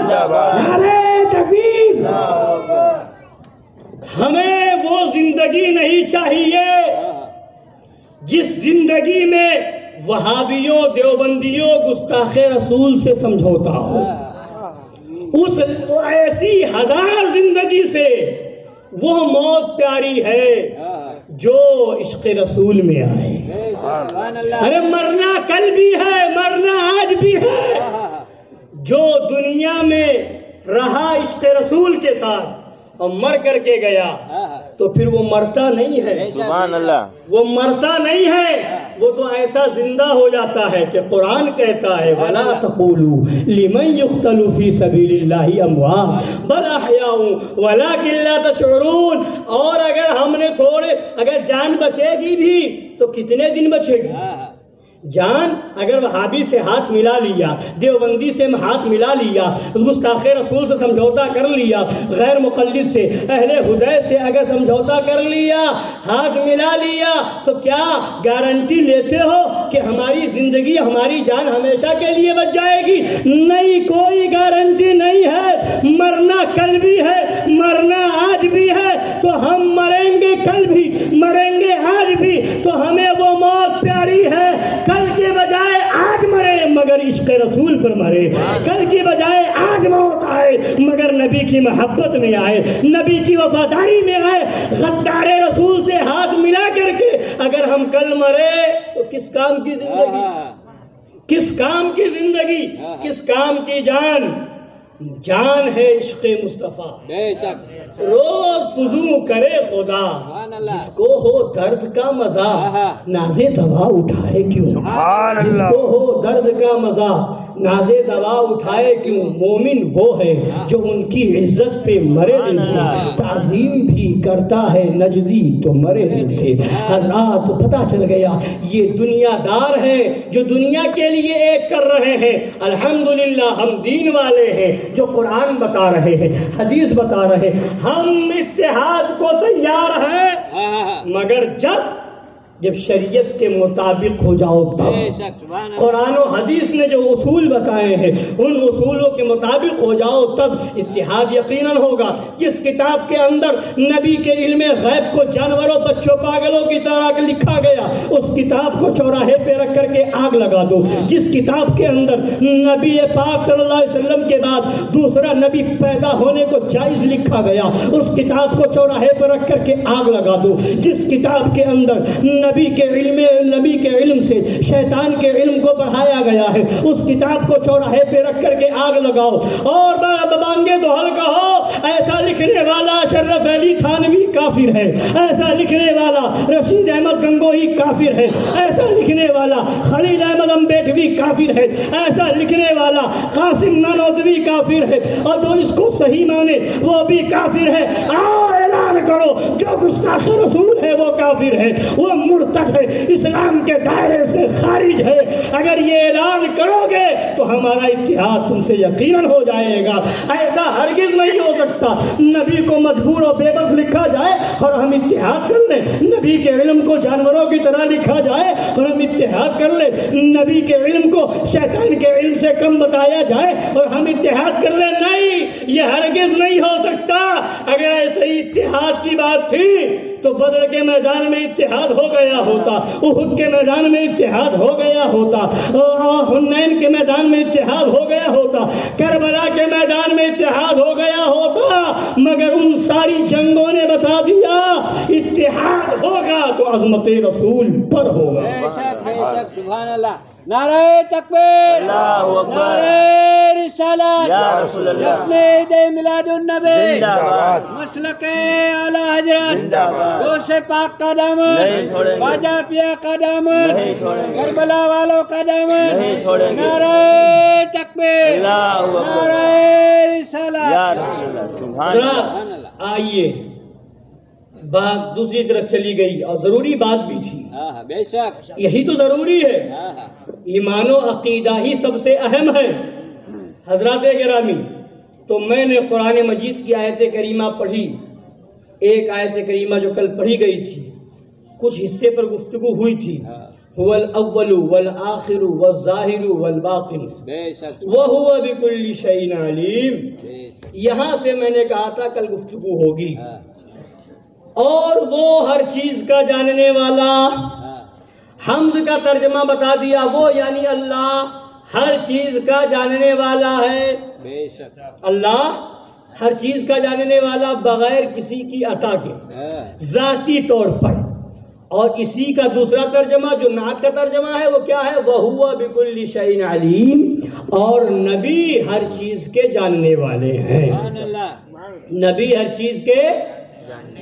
نعرہ تکبیر۔ ہمیں وہ زندگی نہیں چاہیے جس زندگی میں وہابیوں، دیوبندیوں، گستاخ رسول سے سمجھوتا ہو۔ اس ایسی ہزار زندگی سے وہ موت پیاری ہے جو عشق رسول میں آئے۔ ارے مرنا کل بھی ہے، مرنا آج بھی ہے۔ جو دنیا میں رہا عشق رسول کے ساتھ اور مر کر کے گیا تو پھر وہ مرتا نہیں ہے، سبحان اللہ، وہ مرتا نہیں ہے، وہ تو ایسا زندہ ہو جاتا ہے کہ قرآن کہتا ہے وَلَا تَقُولُوا لِمَنْ يُقْتَلُ فِي سَبِيلِ اللَّهِ أَمْوَاتٌ بَلْ أَحْيَاءٌ وَلَكِنْ لَا تَشْعُرُونَ۔ اور اگر ہم نے اگر جان بچے گی بھی تو کتنے دن بچے گی؟ جان اگر وہابی سے ہاتھ ملا لیا، دیوبندی سے ہاتھ ملا لیا، گستاخ رسول سے سمجھوتا کر لیا، غیر مقلد سے، اہل ہدایت سے اگر سمجھوتا کر لیا، ہاتھ ملا لیا، تو کیا گارنٹی لیتے ہو کہ ہماری زندگی، ہماری جان ہمیشہ کے لیے بچ جائے گی؟ نہیں، کوئی گارنٹی نہیں ہے۔ مرنا کل بھی ہے، مرنا آج بھی ہے، تو ہم مریں گے کل بھی، مریں گے آج بھی، تو ہمیں وہ موت پیاری ہے۔ کل کے بجائے آج مرے مگر عشق رسول پر مرے، کل کی بجائے آج موت آئے مگر نبی کی محبت میں آئے، نبی کی وفاداری میں آئے۔ غدار رسول سے ہاتھ ملا کر کے اگر ہم کل مرے تو کس کام کی زندگی، کس کام کی زندگی، کس کام کی جان؟ جان ہے عشق مصطفیٰ، بے شک، روز فضو کرے خدا، جس کو ہو درد کا مزہ نازے دوا اٹھائے کیوں؟ سبحان اللہ، جس کو ہو درد کا مزہ نازے دوا اٹھائے کیوں؟ مومن وہ ہے جو ان کی عزت پہ مرے دل سے، تعظیم بھی کرتا ہے نجدی تو مرے دل سے۔ حضرات پتہ چل گیا یہ دنیا دار ہے جو دنیا کے لیے ایک کر رہے ہیں۔ الحمدللہ ہم دین والے ہیں جو قرآن بتا رہے ہیں، حدیث بتا رہے ہیں، ہم اتحاد کو تیار ہیں، مگر جب شریعت کے مطابق ہو جاؤ تب۔ قرآن و حدیث نے جو اصول بتائے ہیں ان اصولوں کے مطابق ہو جاؤ تب اتحاد یقیناً ہوگا۔ جس کتاب کے اندر نبی کے علم غیب کو جانوروں، بچوں، پاگلوں کی طرح لکھا گیا، اس کتاب کو چوراہے پہ رکھ کر کے آگ لگا دو۔ جس کتاب کے اندر نبی پاک صلی اللہ علیہ وسلم کے بعد دوسرا نبی پیدا ہونے کو جائز لکھا گیا، اس کتاب کو چوراہے پہ رکھ کر کے آگ لگا دو۔ جس کتاب کے اندر نبی کے علم سے شیطان کے علم کو بڑھایا گیا ہے، اس کتاب کو چوراہے پہ رکھ کر کے آگ لگاؤ اور بانگے دوہل کہو ایسا لکھنے والا اشرف علی تھانوی کافر ہے، ایسا لکھنے والا رشید احمد گنگوہی کافر ہے، ایسا لکھنے والا خلیل احمد امبیٹوی کافر ہے، ایسا لکھنے والا قاسم نانوتوی کافر ہے، اور جو اس کو صحیح مانے وہ بھی کافر ہے۔ آؤ اعلان کرو جو گستاخ رسول ہے وہ کافر ہے، وہ مرتد ہے، اسلام کے دائرے سے خارج ہے۔ اگر یہ اعلان کرو گے تو ہمارا اتحاد تم سے یقیناً ہو جائے گا۔ ایسا ہرگز نہیں ہو سکتا نبی کو مجبور و بے بس لکھا جائے اور ہم اتحاد کر لیں، نبی کے علم کو جانوروں کی طرح لکھا جائے اور ہم اتحاد کر لیں، نبی کے علم کو شیطان کے علم سے کم بتایا جائے اور ہم اتحاد کر لیں۔ نہیں، یہ ہرگز نہیں ہو سکتا۔ اگر ایسے اتحاد کی بات تھی تو بدر کے میدان میں اتحاد ہو گیا ہوتا، احد کے میدان میں اتحاد ہو گیا ہوتا، حنین کے میدان میں اتحاد ہو گیا ہوتا، کربلا کے میدان میں اتحاد ہو گیا ہوتا، مگر ان ساری جنگوں نے بتا دیا اتحاد ہوگا تو عظمت رسول پر ہوگا۔ بے شک، سبحان اللہ، نعرہ تکبیر، اللہ اکبر، نعرہ رسالت یا رسول اللہ جشن عید میلاد النبی زندہ باد مسلک اعلی حضرت زندہ باد غوث پاک کا دامن نہیں چھوڑیں گے خواجہ پیا کا دامن نہیں چھوڑیں گے کربلا والوں کا دامن نہیں چھوڑیں گے نعرہ تکبیر اللہ اکبر نعرہ رسالت یا رسول اللہ سبحان ذرا اللہ آئیے بات دوسری طرف چلی گئی اور ضروری بات بھی تھی بے شک یہی تو ضروری ہے ایمان و عقیدہ ہی سب سے اہم ہے حضرات گرامی تو میں نے قرآن مجید کی آیت کریمہ پڑھی ایک آیت کریمہ جو کل پڑھی گئی تھی کچھ حصے پر گفتگو ہوئی تھی هو الاول والآخر والظاہر والباطن وهو بكل شيء علیم یہاں سے میں نے کہا تھا کل گفتگو ہوگی اور وہ ہر چیز کا جاننے والا حمد کا ترجمہ بتا دیا وہ یعنی اللہ ہر چیز کا جاننے والا ہے اللہ ہر چیز کا جاننے والا بغیر کسی کی عطا کے ذاتی طور پر اور اسی کا دوسرا ترجمہ جو نعت کا ترجمہ ہے وہ کیا ہے وَهُوَ بِكُلِّ شَيْءٍ عَلِيمٌ اور نبی ہر چیز کے جاننے والے ہیں نبی ہر چیز کے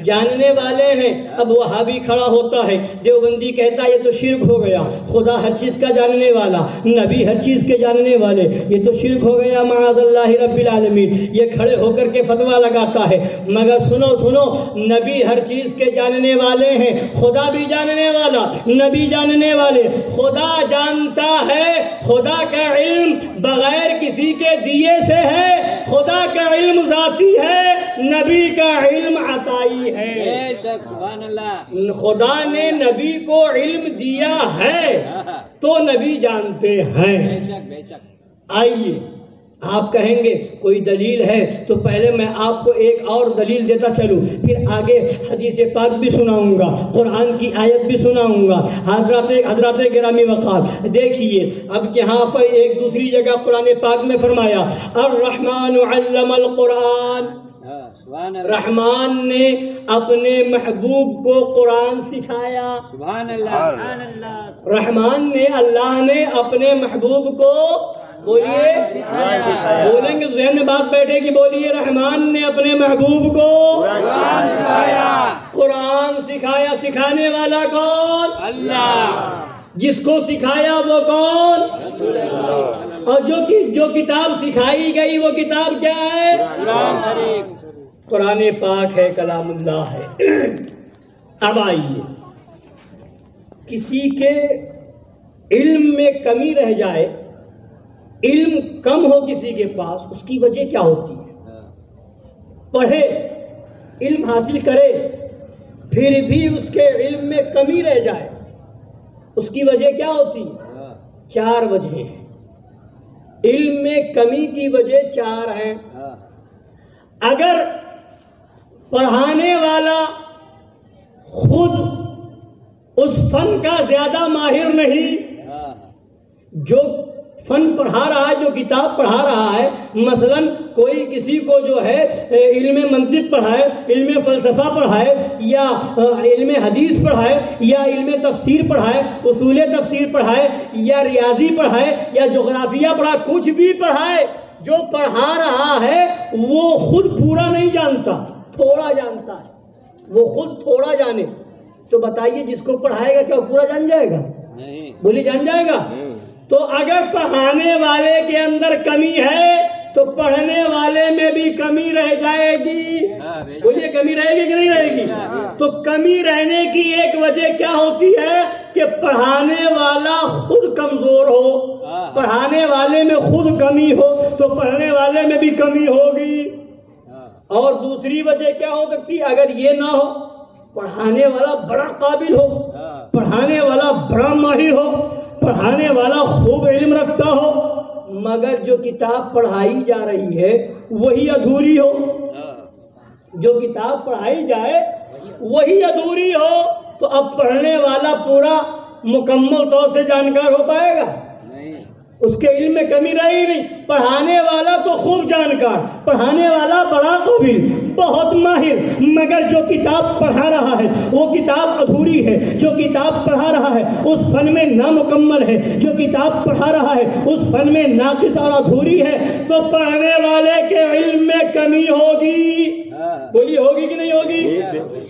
جاننے والے ہیں اب وہابی کھڑا ہوتا ہے دیوبندی کہتا ہے یہ تو شرک ہو گیا خدا ہر چیز کا جاننے والا نبی ہر چیز کے جاننے والے یہ تو شرک ہو گیا معاذ اللہ رب العالمین یہ کھڑے ہو کر کے فتویٰ لگاتا ہے مگر سنو نبی ہر چیز کے جاننے والے ہیں خدا بھی جاننے والا نبی جاننے والے خدا جانتا ہے خدا کا علم بغیر کسی کے دیے سے ہے خدا کا علم ذاتی ہے نبی کا علم عطائی ہے خدا نے نبی کو علم دیا ہے تو نبی جانتے ہیں آئیے آپ کہیں گے کوئی دلیل ہے تو پہلے میں آپ کو ایک اور دلیل دیتا چلوں پھر آگے حدیث پاک بھی سناؤں گا قرآن کی آیت بھی سناؤں گا حضرات گرامی وقار دیکھیے اب یہاں پر ایک دوسری جگہ قرآن پاک میں فرمایا الرحمن علم القرآن رحمان نے اپنے محبوب کو قرآن سکھایا سبحان اللہ رحمان نے اللہ نے اپنے محبوب کو بولیے بولیں گے تو ذہن میں بات بیٹھے گی بولیے رحمان نے اپنے محبوب کو قرآن سکھایا سکھانے والا کون اللہ جس کو سکھایا وہ کون اور جو کتاب سکھائی گئی وہ کتاب کیا ہے قرآن پاک ہے کلام اللہ ہے اب آئیے کسی کے علم میں کمی رہ جائے علم کم ہو کسی کے پاس اس کی وجہ کیا ہوتی ہے پڑھے علم حاصل کرے پھر بھی اس کے علم میں کمی رہ جائے اس کی وجہ کیا ہوتی ہے 4 وجہ ہیں علم میں کمی کی وجہ 4 ہیں اگر پڑھانے والا خود اس فن کا زیادہ ماہر نہیں جو فن پڑھا رہا ہے جو کتاب پڑھا رہا ہے مثلا کوئی کسی کو جو ہے علم منطق پڑھائے علم فلسفہ پڑھائے یا علم حدیث پڑھائے یا علم تفسیر پڑھائے اصول تفسیر پڑھائے یا ریاضی پڑھائے یا جغرافیہ پڑھائے کچھ بھی پڑھائے جو پڑھا رہا ہے وہ خود پورا نہیں جانتا تھوڑا جانتا ہے وہ خود تھوڑا جانے تو بتائیے جس کو پڑھائے گا کیا وہ پورا جان جائے گا بولی جان جائے گا تو اگر پڑھانے والے کے اندر کمی ہے تو پڑھنے والے میں بھی کمی رہ جائے گی بولیے کمی رہے گی کہ نہیں رہے گی تو کمی رہنے کی ایک وجہ کیا ہوتی ہے کہ پڑھانے والا خود کمزور ہو پڑھانے والے میں خود کمی ہو تو پڑھنے والے میں بھی کمی ہوگی اور دوسری وجہ کیا ہو سکتی اگر یہ نہ ہو پڑھانے والا بڑا قابل ہو پڑھانے والا بڑا ماہر ہو پڑھانے والا خوب علم رکھتا ہو مگر جو کتاب پڑھائی جا رہی ہے وہی ادھوری ہو جو کتاب پڑھائی جائے وہی ادھوری ہو تو اب پڑھنے والا پورا مکمل طور سے جانکار ہو پائے گا اس کے علم میں کمی رہی نہیں. پڑھانے والا تو خوب جانکار, پڑھانے والا بڑا قابل, بہت ماہر, مگر جو کتاب پڑھا رہا ہے وہ کتاب ادھوری ہے, جو کتاب پڑھا رہا ہے اس فن میں نامکمل ہے, جو کتاب پڑھا رہا ہے اس فن میں ناقص اور ادھوری ہے, تو پڑھنے والے کے علم میں کمی ہوگی. بولی ہوگی کہ نہیں ہوگی؟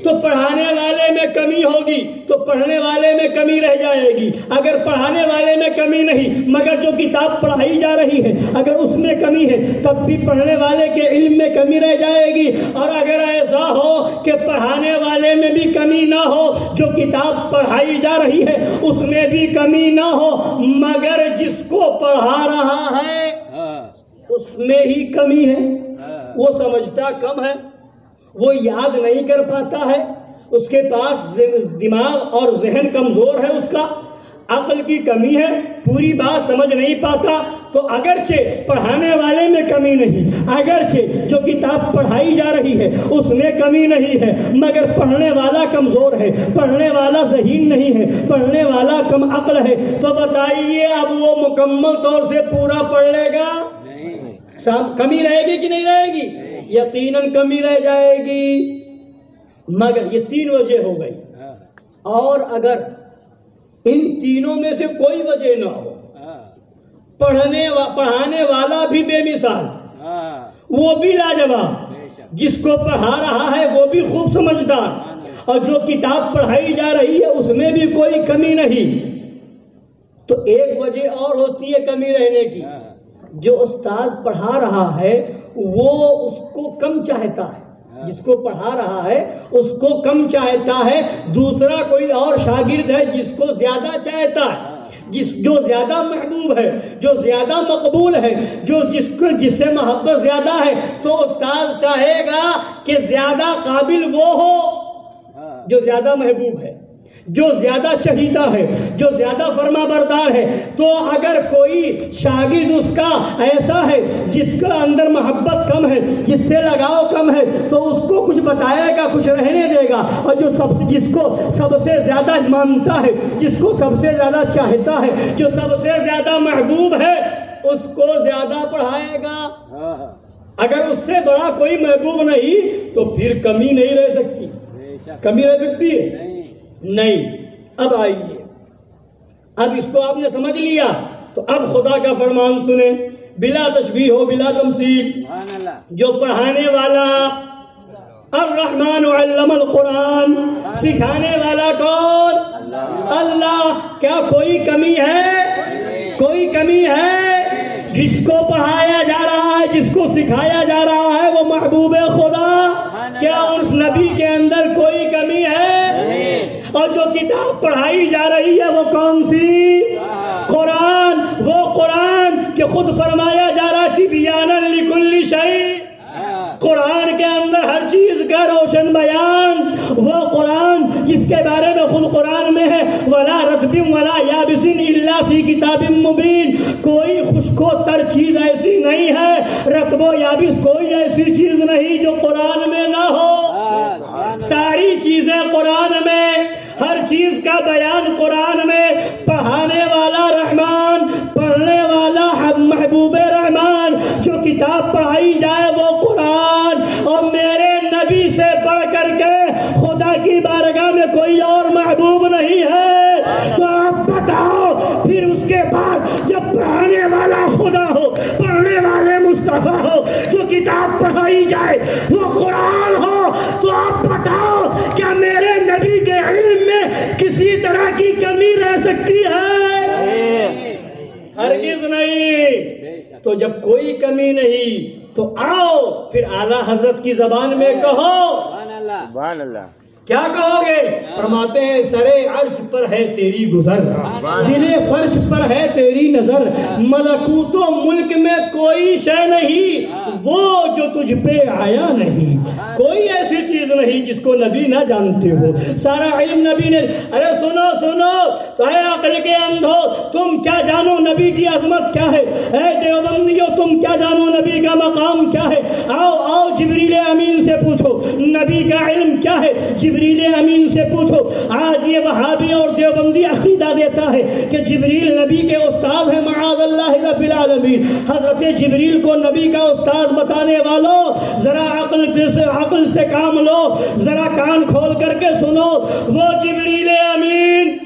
تو پڑھانے والے میں کمی ہوگی تو پڑھنے والے میں کمی رہ جائے گی. اگر پڑھانے والے میں کمی نہیں مگر جو کتاب پڑھائی جا رہی ہے اگر اس میں کمی ہے تب بھی پڑھنے والے کے علم میں کمی رہ جائے گی. اور اگر ایسا ہو کہ پڑھانے والے میں بھی کمی نہ ہو, جو کتاب پڑھائی جا رہی ہے اس میں بھی کمی نہ ہو, مگر جس کو پڑھا رہا ہے اس میں ہی کمی ہے, وہ سمجھتا کم ہے, وہ یاد نہیں کر پاتا ہے, اس کے پاس دماغ اور ذہن کمزور ہے, اس کا عقل کی کمی ہے, پوری بات سمجھ نہیں پاتا, تو اگرچہ پڑھانے والے میں کمی نہیں, اگرچہ جو کتاب پڑھائی جا رہی ہے اس میں کمی نہیں ہے, مگر پڑھنے والا کمزور ہے, پڑھنے والا ذہین نہیں ہے, پڑھنے والا کم عقل ہے, تو بتائیے اب وہ مکمل طور سے پورا پڑھ لے گا؟ کمی رہے گی کہ نہیں رہے گی؟ یقیناً کمی رہ جائے گی. مگر یہ تین وجہ ہو گئی, اور اگر ان تینوں میں سے کوئی وجہ نہ ہو, پڑھانے والا بھی بے مثال, وہ بھی لاجواب, جس کو پڑھا رہا ہے وہ بھی خوب سمجھدار, اور جو کتاب پڑھائی جا رہی ہے اس میں بھی کوئی کمی نہیں. تو ایک وجہ اور ہوتی ہے کمی رہنے کی, جو استاذ پڑھا رہا ہے وہ اس کو کم چاہتا ہے, جس کو پڑھا رہا ہے اس کو کم چاہتا ہے, دوسرا کوئی اور شاگرد ہے جس کو زیادہ چاہتا ہے, جو زیادہ محبوب ہے, جو زیادہ مقبول ہے, جس سے محبت زیادہ ہے, تو استاذ چاہے گا کہ زیادہ قابل وہ ہو جو زیادہ محبوب ہے, جو زیادہ چہیتا ہے, جو زیادہ فرما بردار ہے. تو اگر کوئی شاگرد اس کا ایسا ہے جس کا اندر محبت کم ہے, جس سے لگاؤ کم ہے, تو اس کو کچھ بتائے گا, کچھ رہنے دے گا, اور جس کو سب سے زیادہ مانتا ہے, جس کو سب سے زیادہ چاہتا ہے, جو سب سے زیادہ محبوب ہے, اس کو زیادہ پڑھائے گا. اگر اس سے بڑا کوئی محبوب نہیں تو پھر کمی نہیں رہ سکتی. کمی رہ سکتی ہے نہیں. اب آئیے, اب اس کو آپ نے سمجھ لیا, تو اب خدا کا فرمان سنیں, بلا تشبیہ ہو بلا تمثیل. جو پڑھانے والا الرحمن علم القرآن, سکھانے والا کون؟ اللہ. کیا کوئی کمی ہے؟ کوئی کمی ہے؟ جس کو پڑھایا جا رہا ہے, جس کو سکھایا جا رہا ہے وہ محبوب خدا, کیا اس نبی کے اندر کوئی کمی ہے؟ اور جو کتاب پڑھائی جا رہی ہے وہ کون سی؟ قرآن. وہ قرآن کہ خود فرمایا جا رہا تبیانا لکل شیء, قرآن کے اندر ہر چیز کا روشن بیان. وہ قرآن جس کے بارے میں خود قرآن میں ہے وَلَا رَطْبٍ وَلَا يَابِسٍ إِلَّا فِي كِتَابٍ مُبِينٍ, کوئی خشک و تر چیز ایسی نہیں ہے, رطب و یابس کوئی ایسی چیز نہیں جو قرآن میں نہ ہو. ساری چیزیں قرآن میں, ہر چیز کا بیان قرآن میں. پڑھانے والا رحمان, پڑھنے والا محبوب رحمان, جو کتاب پڑھائی جائے وہ قرآن. اور میرے نبی سے بڑھ کر کے خدا کی بارگاہ میں کوئی اور محبوب نہیں ہے. تو آپ بتاؤ پھر اس کے بعد جب پڑھانے والا خدا ہو, پڑھنے والے مصطفیٰ ہو, جو کتاب پڑھائی جائے وہ قرآن ہو, تو آپ بتاؤ کیا میرے نبی کے علم میں کسی طرح کی کمی رہ سکتی ہے؟ ہرگز نہیں. تو جب کوئی کمی نہیں تو آؤ پھر اعلیٰ حضرت کی زبان میں کہو سبحان اللہ. کیا کہو گے؟ فرماتے ہیں سرے عرش پر ہے تیری گزر, دلے فرش پر ہے تیری نظر, ملکوت و ملک میں کوئی شے نہیں وہ جو تجھ پہ آیا نہیں. کوئی ایسی چیز نہیں جس کو نبی نہ جانتے ہو, سارا علم نبی نے. ارے سنو سنو تو اے عقل کے اندھو, تم کیا جانو نبی کی عظمت کیا ہے؟ اے دیوبندیو تم کیا جانو نبی کا مقام کیا ہے؟ آؤ آؤ جبریل امین سے پوچھو نبی کا علم کیا ہے, جبریل امین سے پوچھو. آج یہ وہابی اور دیوبندی عقیدہ دیتا ہے کہ جبریل نبی کے استاد ہیں, معاذ اللہ رب العالمین. حضرت جبریل کو نبی کا استاد بتانے والوں ذرا عقل سے کام لو, ذرا کان کھول کر کے سنو. وہ جبریل امین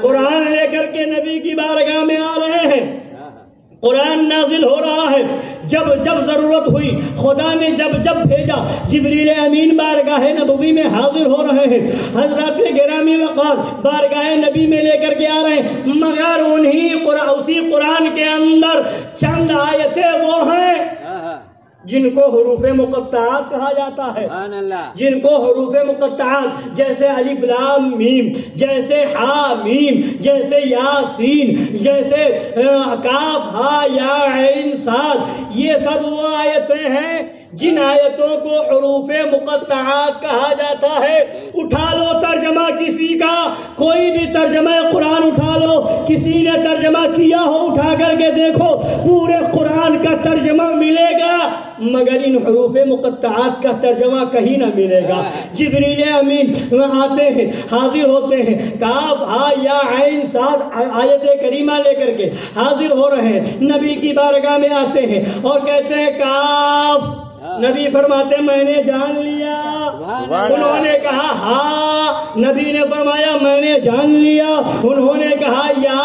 قرآن لے کر کے نبی کی بارگاہ میں آ رہے ہیں. قرآن نازل ہو رہا ہے. جب جب ضرورت ہوئی خدا نے جب بھیجا جبریل امین بارگاہ نبوی میں حاضر ہو رہے ہیں. حضرات گرامی وقار بارگاہ نبی میں لے کر کے آ رہے ہیں, مگر اسی قرآن کے اندر چند آیتیں وہ ہیں جن کو حروف مقطعات کہا جاتا ہے. جن کو حروف مقطعات جیسے الف لام میم, جیسے ہا میم, جیسے یاسین, جیسے کاف ہا یا عین صاد, یہ سب وہ آیتیں ہیں جن آیتوں کو حروف مقطعات کہا جاتا ہے. اٹھا لو ترجمہ کسی کا, کوئی بھی ترجمہ قرآن اٹھا لو, کسی نے ترجمہ کیا ہو اٹھا کر کے دیکھو, پورے قرآن کا ترجمہ ملے گا مگر ان حروف مقطعات کا ترجمہ کہیں نہ ملے گا. جبریل امین آتے ہیں, حاضر ہوتے ہیں, کاف ہا یا عین صاد آیت کریمہ لے کر کے حاضر ہو رہے ہیں. نبی کی بارگاہ میں آتے ہیں اور کہتے ہیں کاف. نبی فرماتے میں نے جان لیا. انہوں نے کہا ہا, نبی نے فرمایا میں نے جان لیا. انہوں نے کہا یا,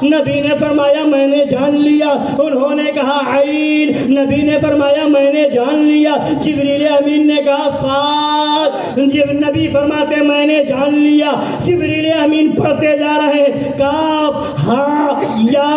نبی نے فرمایا میں نے جان لیا. انہوں نے کہا عین, نبی نے فرمایا میں نے جان لیا. جبریل امین نے کہا صاد, نبی فرماتے میں نے جان لیا. جبریل امین پڑھتے جا رہے ہیں کاف ہا یا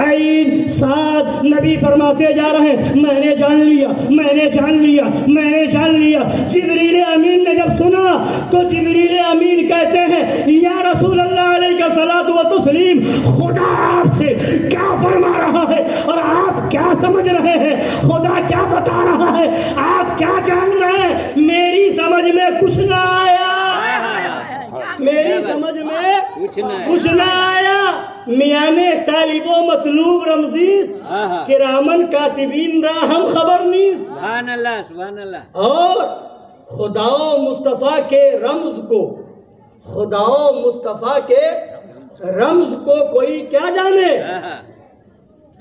عین صاد, نبی فرماتے جا رہے ہیں میں نے جان لیا, میں نے جان لیا, میں نے جان لیا. جبریل امین نے جب سنا تو جبریل امین کہتے ہیں یا رسول اللہ علیہ الصلوۃ والتسلیم, خدا آپ سے کیا فرما رہا ہے اور آپ کیا سمجھ رہے ہیں؟ خدا کیا بتا رہا ہے, آپ کیا جان رہے ہیں؟ میری سمجھ میں کچھ نہ آیا, میری سمجھ میں کچھ نہ آیا. میان طالب و مطلوب رمزیز کرامن کاتبین را ہم خبر نیز. سبحان اللہ سبحان اللہ. اور خدا و مصطفیٰ کے رمز کو, خدا و مصطفیٰ کے رمز کو کوئی کیا جانے؟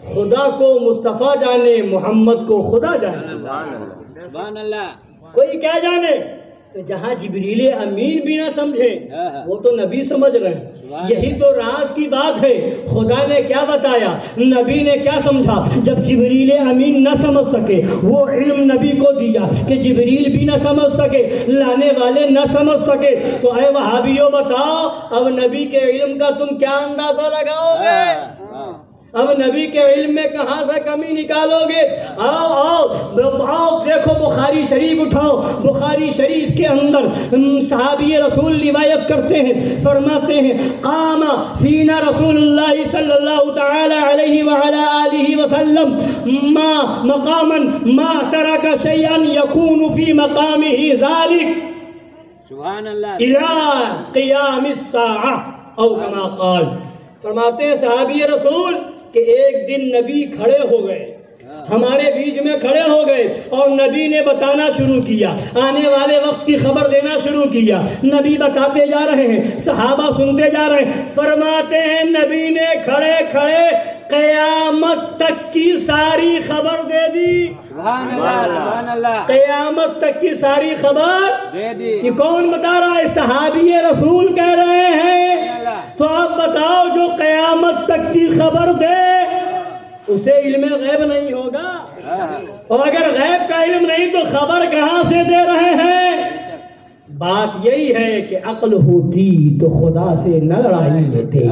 خدا کو مصطفیٰ جانے, محمد کو خدا جانے. سبحان اللہ. کوئی کیا جانے؟ تو جہاں جبریل امین بھی نہ سمجھیں وہ تو نبی سمجھ رہے ہیں. یہی تو راز کی بات ہے. خدا نے کیا بتایا, نبی نے کیا سمجھا. جب جبریل امین نہ سمجھ سکے, وہ علم نبی کو دیا کہ جبریل بھی نہ سمجھ سکے, لانے والے نہ سمجھ سکے, تو اے وہابیوں بتاؤ اب نبی کے علم کا تم کیا اندازہ لگاؤ گے؟ اب نبی کے علم میں کہاں سے کمی نکالو گے؟ آؤ آؤ دیکھو بخاری شریف اٹھاؤ. بخاری شریف کے اندر صحابی رسول روایت کرتے ہیں, فرماتے ہیں قام فینا رسول اللہ صلی اللہ تعالی علیہ وعلی آلہ وسلم ما مقاما ما ترک شیئا یکون فی مقامہ ذلک سبحان اللہ الى قیام الساعہ او کما قال. فرماتے ہیں صحابی رسول کہ ایک دن نبی کھڑے ہو گئے, ہمارے بیچ میں کھڑے ہو گئے اور نبی نے بتانا شروع کیا, آنے والے وقت کی خبر دینا شروع کیا. نبی بتاتے جا رہے ہیں, صحابہ سنتے جا رہے ہیں. فرماتے ہیں نبی نے کھڑے کھڑے قیامت تک کی ساری خبر دے دی. سبحان اللہ سبحان اللہ. قیامت تک کی ساری خبر دے دی. یہ کون بتا رہا ہے؟ صحابی رسول کہہ رہے ہیں. تو آپ بتاؤ جو قیامت تک کی خبر دے اسے علم غیب نہیں ہوگا؟ اور اگر غیب کا علم نہیں تو خبر کہاں سے دے رہے ہیں؟ بات یہی ہے کہ عقل ہوتی تو خدا سے نہ لڑائی لیتے.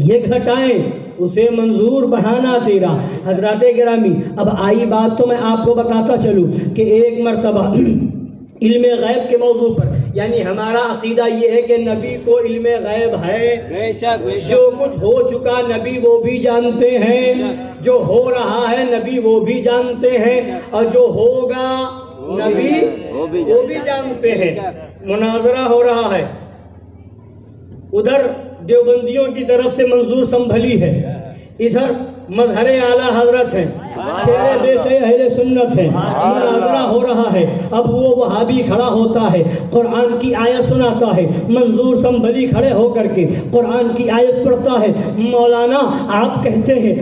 یہ گھٹائیں اسے منظور بڑھانا تیرا. حضرات گرامی اب آئی بات تو میں آپ کو بتاتا چلوں کہ ایک مرتبہ علم غیب کے موضوع پر, یعنی ہمارا عقیدہ یہ ہے کہ نبی کو علم غیب ہے. جو کچھ ہو چکا نبی وہ بھی جانتے ہیں, جو ہو رہا ہے نبی وہ بھی جانتے ہیں, اور جو ہوگا نبی وہ بھی جانتے ہیں. مناظرہ ہو رہا ہے, ادھر دیوبندیوں کی طرف سے منظور سنبھلی ہے, ادھر مظہر اعلیٰ حضرت ہیں. شیر بے شے اہل سنت ہے. مناظرہ ہو رہا ہے. اب وہ وہابی کھڑا ہوتا ہے, قرآن کی آیت سناتا ہے, منظور سنبھلی کھڑے ہو کر کے قرآن کی آیت پڑھتا ہے. مولانا آپ کہتے ہیں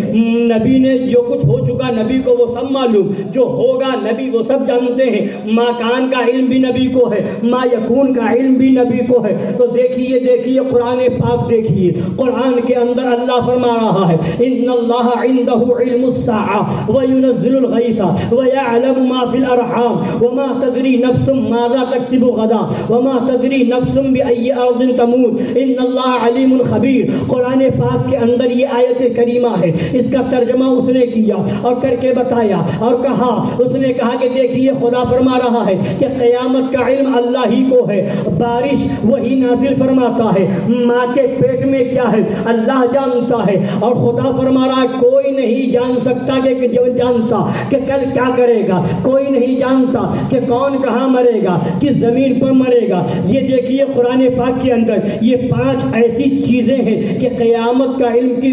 نبی نے جو کچھ ہو چکا نبی کو وہ سب معلوم, جو ہوگا نبی وہ سب جانتے ہیں. ما کان کا علم بھی نبی کو ہے, ما یکون کا علم بھی نبی کو ہے. تو دیکھیے قرآن پاک دیکھیے, قرآن کے اندر اللہ فرما رہا ہے ان اللہ عنده علم الساعة وينزل الغيث ويعلم ما في الارحام وما تدري نفس ماذا تكسب غدا وما تدري نفس بأي ارض تموت ان اللہ علیم خبیر. قرآن پاک کے اندر یہ آیت کریمہ ہے, اس کا ترجمہ اس نے کیا اور کر کے بتایا اور کہا, اس نے کہا کہ دیکھیے خدا فرما رہا ہے کہ قیامت کا علم اللہ ہی کو ہے, بارش وہی نازل فرماتا ہے, ماں کے پیٹ میں کیا ہے اللہ جانتا ہے. اور خدا فرما رہا ہے کوئی نہیں جان سکتا کہ جو جانتا کہ کل کیا کرے گا, کوئی نہیں جانتا کہ کون کہاں مرے گا, کس زمین پر مرے گا. یہ دیکھیے قرآن پاک کے اندر یہ 5 ایسی چیزیں ہیں کہ قیامت کا علم کی,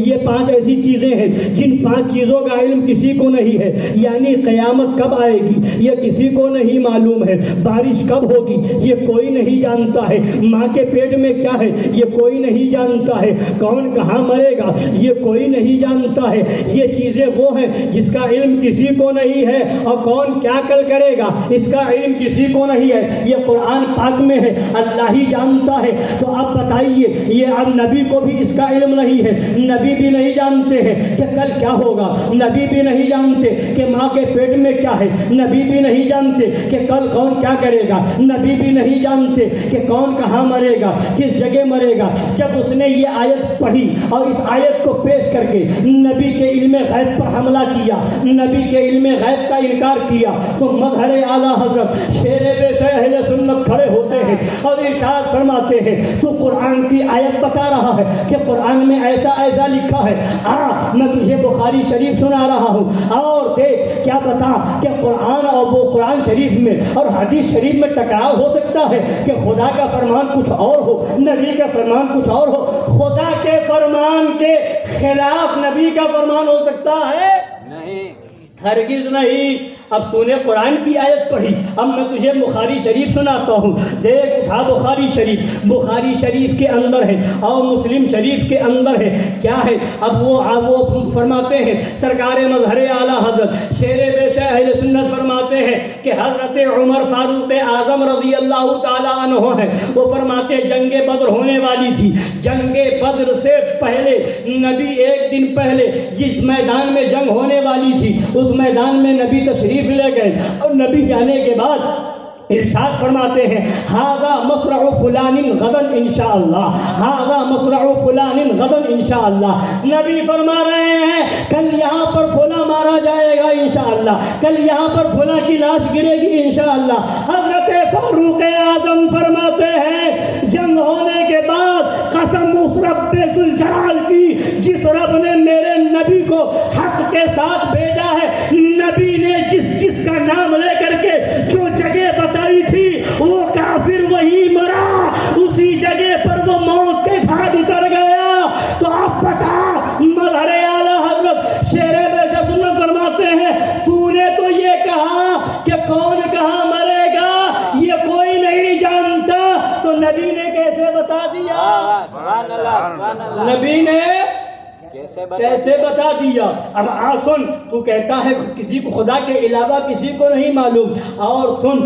یہ 5 ایسی چیزیں ہیں جن 5 چیزوں کا علم کسی کو نہیں ہے. یعنی قیامت کب آئے گی یہ کسی کو نہیں معلوم ہے, بارش کب ہوگی یہ کوئی نہیں جانتا ہے, ماں کے پیٹ میں کیا ہے یہ کوئی نہیں جانتا ہے, کون کہاں مرے گا یہ کوئی نہیں جانتا ہے. یہ چیزیں وہ ہیں جس کا علم کسی کو نہیں ہے, اور کون کیا کل کرے گا اس کا علم کسی کو نہیں ہے. یہ قرآن پاک میں ہے, اللہ ہی جانتا ہے. تو اب بتائیے یہ اب نبی کو بھی اس کا علم نہیں ہے, نبی بھی نہیں جانتے ہیں کہ کل کیا ہوگا, نبی بھی نہیں جانتے کہ ماں کے پیٹ میں کیا ہے, نبی بھی نہیں جانتے کہ کل کون کیا کرے گا, نبی بھی نہیں جانتے کہ کون کہاں مرے گا, کس جگہ مرے گا. جب اس نے یہ آیت پڑھی اور اس آیت کو پیش کر کے نبی کے علم غیب پر حملہ کیا, نبی کے علم غیب کا انکار کیا, تو مظہر اعلیٰ حضرت شیر بے شے اہل سنت کھڑے ہوتے ہیں اور ارشاد فرماتے ہیں تو قرآن کی آیت بتا رہا ہے کہ قرآن میں ایسا ایسا لکھا ہے, میں تجھے بخاری شریف سنا رہا ہوں, اور دیکھ کیا بتا کہ قرآن اور وہ قرآن شریف میں اور حدیث شریف میں ٹکراؤ ہو سکتا ہے کہ خدا کا فرمان کچھ اور ہو, نبی کا فرمان کچھ اور ہو. خدا کے فرمان کے خلاف نبی کا فرمان ہو سکتا ہے؟ نہیں, ہرگز نہیں. اب تو نے قرآن کی آیت پڑھی, اب میں تجھے بخاری شریف سناتا ہوں. دیکھ اٹھا بخاری شریف, بخاری شریف کے اندر ہے اور مسلم شریف کے اندر ہے. کیا ہے اب وہ فرماتے ہیں سرکار مظہر اعلیٰ حضرت شیر بے شے اہل سنت فرماتے ہیں کہ حضرت عمر فاروق اعظم رضی اللہ تعالیٰ عنہ ہیں, وہ فرماتے ہیں جنگ بدر ہونے والی تھی. جنگ بدر سے پہلے نبی ایک دن پہلے جس میدان میں جنگ ہونے والی تھی اس میدان میں نبی تشریف لے گئے, اور نبی جانے کے بعد ارشاد فرماتے ہیں ھذا مصرع فلان غدا انشاءاللہ, ھذا مصرع فلان غدا انشاءاللہ. نبی فرما رہے ہیں کل یہاں پر فلاں مارا جائے گا انشاءاللہ, کل یہاں پر فلاں کی لاش گرے گی انشاءاللہ. حضرت فاروق اعظم فرماتے ہیں جنگ ہونے کے بعد قسم اس رب ذوالجلال کی جس رب نے میرے نبی کو حق کے ساتھ بھیجا ہے, نبی نے جس کا نام لے کر کے جو جگہ بتائی تھی وہ کافر وہی مرا, اسی جگہ پر وہ موت کے گھاٹ اتر گیا. تو آپ بتا مظہر اعلیٰ حضرت شیر بے شے سنت فرماتے ہیں تو نے تو یہ کہا کہ کون کہاں مرے گا یہ کوئی نہیں جانتا, تو نبی نے کیسے بتا دیا؟ سبحان اللہ, سبحان اللہ. نبی نے کیسے بتا دیا؟ اب سن, تو کہتا ہے کسی کو خدا کے علاوہ کسی کو نہیں معلوم. اور سن,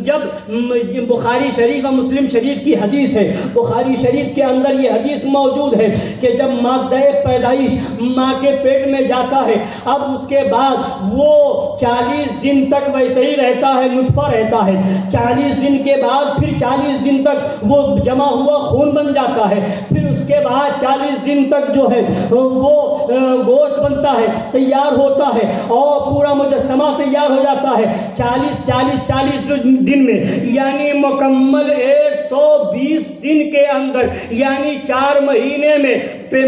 جب بخاری شریف اور مسلم شریف کی حدیث ہے, بخاری شریف کے اندر یہ حدیث موجود ہے کہ جب مادہ پیدائش ماں کے پیٹ میں جاتا ہے, اب اس کے بعد وہ 40 دن تک ویسے ہی رہتا ہے, نطفہ رہتا ہے. 40 دن کے بعد پھر 40 دن تک وہ جمع ہوا خون بن جاتا ہے, پھر اس کے بعد 40 دن تک جو ہے وہ گوشت بنتا ہے, تیار ہوتا ہے اور پورا مجسمہ تیار ہو جاتا ہے. 40 دن میں یعنی مکمل 120 دن کے اندر یعنی 4 مہینے میں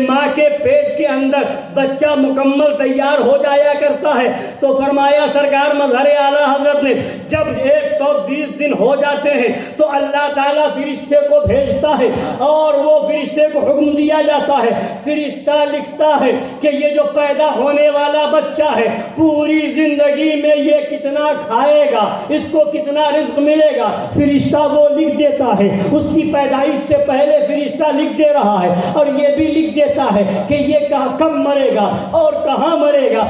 ماں کے پیٹ کے اندر بچہ مکمل تیار ہو جایا کرتا ہے. تو فرمایا سرکار مظہر اعلیٰ حضرت نے جب 120 دن ہو جاتے ہیں تو اللہ تعالیٰ فرشتے کو بھیجتا ہے, اور وہ فرشتے کو حکم دیا دیا جاتا ہے، فرشتہ لکھتا ہے کہ یہ جو پیدا ہونے والا بچہ ہے پوری زندگی میں یہ کتنا کھائے گا، اس کو کتنا رزق ملے گا، فرشتہ وہ لکھ دیتا ہے۔ اس کی پیدائش سے پہلے فرشتہ لکھ دے رہا ہے، اور یہ بھی لکھ دیتا ہے کہ یہ کب مرے گا اور کہاں مرے گا،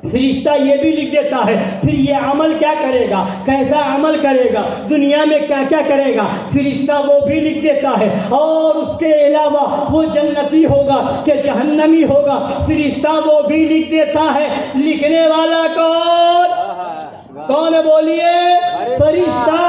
فرشتہ یہ بھی لکھ دیتا ہے۔ پھر یہ عمل کیا کرے گا، کیسا عمل کرے گا، دنیا میں کیا کیا کرے گا، فرشتہ وہ بھی لکھ دیتا ہے۔ اور اس کے علاوہ وہ جنتی ہوگا کہ جہنمی ہوگا، فرشتہ وہ بھی لکھ دیتا ہے۔ لکھنے والا کون ہے بولیے؟ فرشتہ۔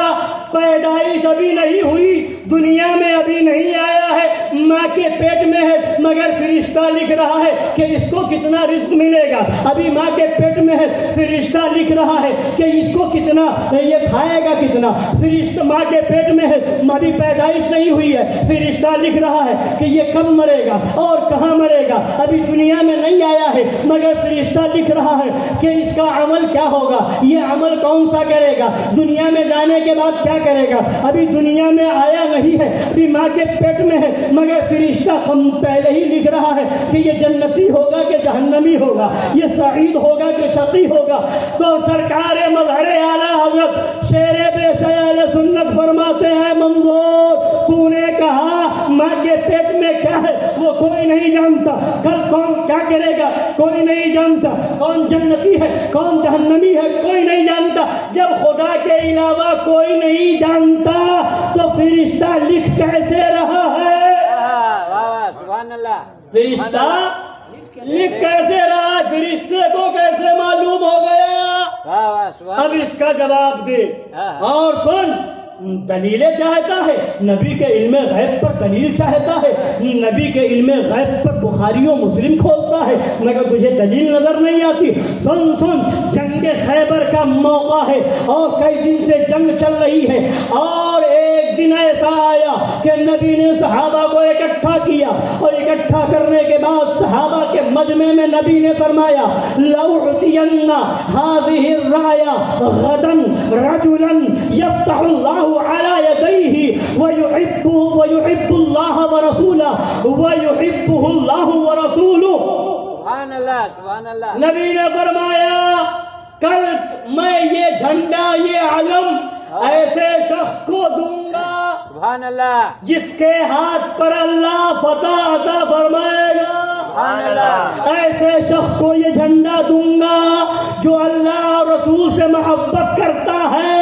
پیدائش ابھی نہیں ہوئی، دنیا میں ابھی نہیں آیا ہے، ماں کے پیٹ میں ہے، مگر فرشتہ لکھ رہا ہے کہ اس کو کتنا رزق ملے گا۔ ابھی ماں کے پیٹ میں ہے، فرشتہ لکھ رہا ہے کہ اس کو کتنا، یہ کھائے گا کتنا۔ فرشتہ ماں کے پیٹ میں ہے، ابھی پیدائش نہیں ہوئی ہے، فرشتہ لکھ رہا ہے کہ یہ کب مرے گا اور کہاں مرے گا۔ ابھی دنیا میں نہیں آیا ہے، مگر فرشتہ لکھ رہا ہے کہ اس کا عمل کیا ہوگا، یہ عمل کون سا کرے گا، دنیا میں جانے کے بعد کیا کرے گا۔ ابھی دنیا میں آیا نہیں ہے، ابھی ماں کے پیٹ میں ہے، مگر فرشتہ پہلے ہی لکھ رہا ہے کہ یہ جنتی ہوگا کہ جہنمی ہوگا، یہ سعید ہوگا کہ شقی ہوگا۔ تو سرکار مظہر اعلیٰ حضرت شیر بے شیال سنت فرماتے ہیں، منظور تو نے کہا ماں کے پیٹ میں کیا ہے وہ کوئی نہیں جانتا، کل کون کیا کرے گا کوئی نہیں جانتا، کون جنتی ہے کون جہنمی ہے کوئی نہیں جانتا۔ جب خدا کے علاوہ کوئی نہیں جانتا تو فرشتہ لکھ کیسے رہا ہے؟ سبحان اللہ۔ فرشتہ لکھ کیسے رہا؟ فرشتے کو کیسے معلوم ہو گیا؟ اب اس کا جواب دے اور سن۔ دلیلیں چاہتا ہے، نبی کے علم غیب پر دلیل چاہتا ہے، نبی کے علم غیب پر بخاری و مسلم کھولتا ہے، مگر تجھے دلیل نظر نہیں آتی۔ سن جنگ خیبر کا موقع ہے اور کئی دن سے جنگ چل رہی ہے، اور ایک دن ایسا آیا کہ نبی نے صحابہ کو اکٹھا کیا، اور اکٹھا کرنے کے بعد صحابہ کے مجمع میں نبی نے فرمایا لَأُعْطِيَنَّ هَذِهِ الرَّايَةَ غَدًا رَجُلًا يَفْتَحُ اللَّهُ على يديه ويحب الله ورسوله ويحبه الله ورسوله۔ سبحان اللہ سبحان اللہ۔ نبی نے فرمایا کل میں یہ جھنڈا یہ علم ایسے شخص کو دوں گا سبحان اللہ جس کے ہاتھ پر اللہ فتح عطا فرمائے گا۔ سبحان اللہ۔ ایسے شخص کو یہ جھنڈا دوں گا جو اللہ اور رسول سے محبت کرتا ہے،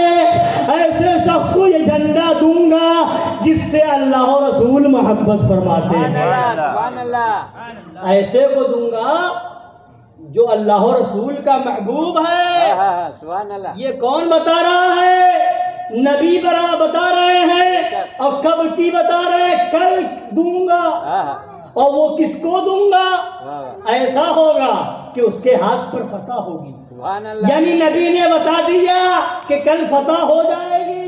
ایسے شخص کو یہ جھنڈا دوں گا جس سے اللہ اور رسول محبت فرماتے ہیں۔ سبحان اللہ۔ ایسے کو دوں گا جو اللہ اور رسول کا محبوب ہے۔ سبحان اللہ۔ یہ کون بتا رہا ہے؟ نبی برا بتا رہے ہیں، اور کب کی بتا رہے ہیں؟ کل دوں گا۔ اور وہ کس کو دوں گا؟ ایسا ہوگا کہ اس کے ہاتھ پر فتح ہوگی۔ یعنی نبی نے بتا دیا کہ کل فتح ہو جائے گی،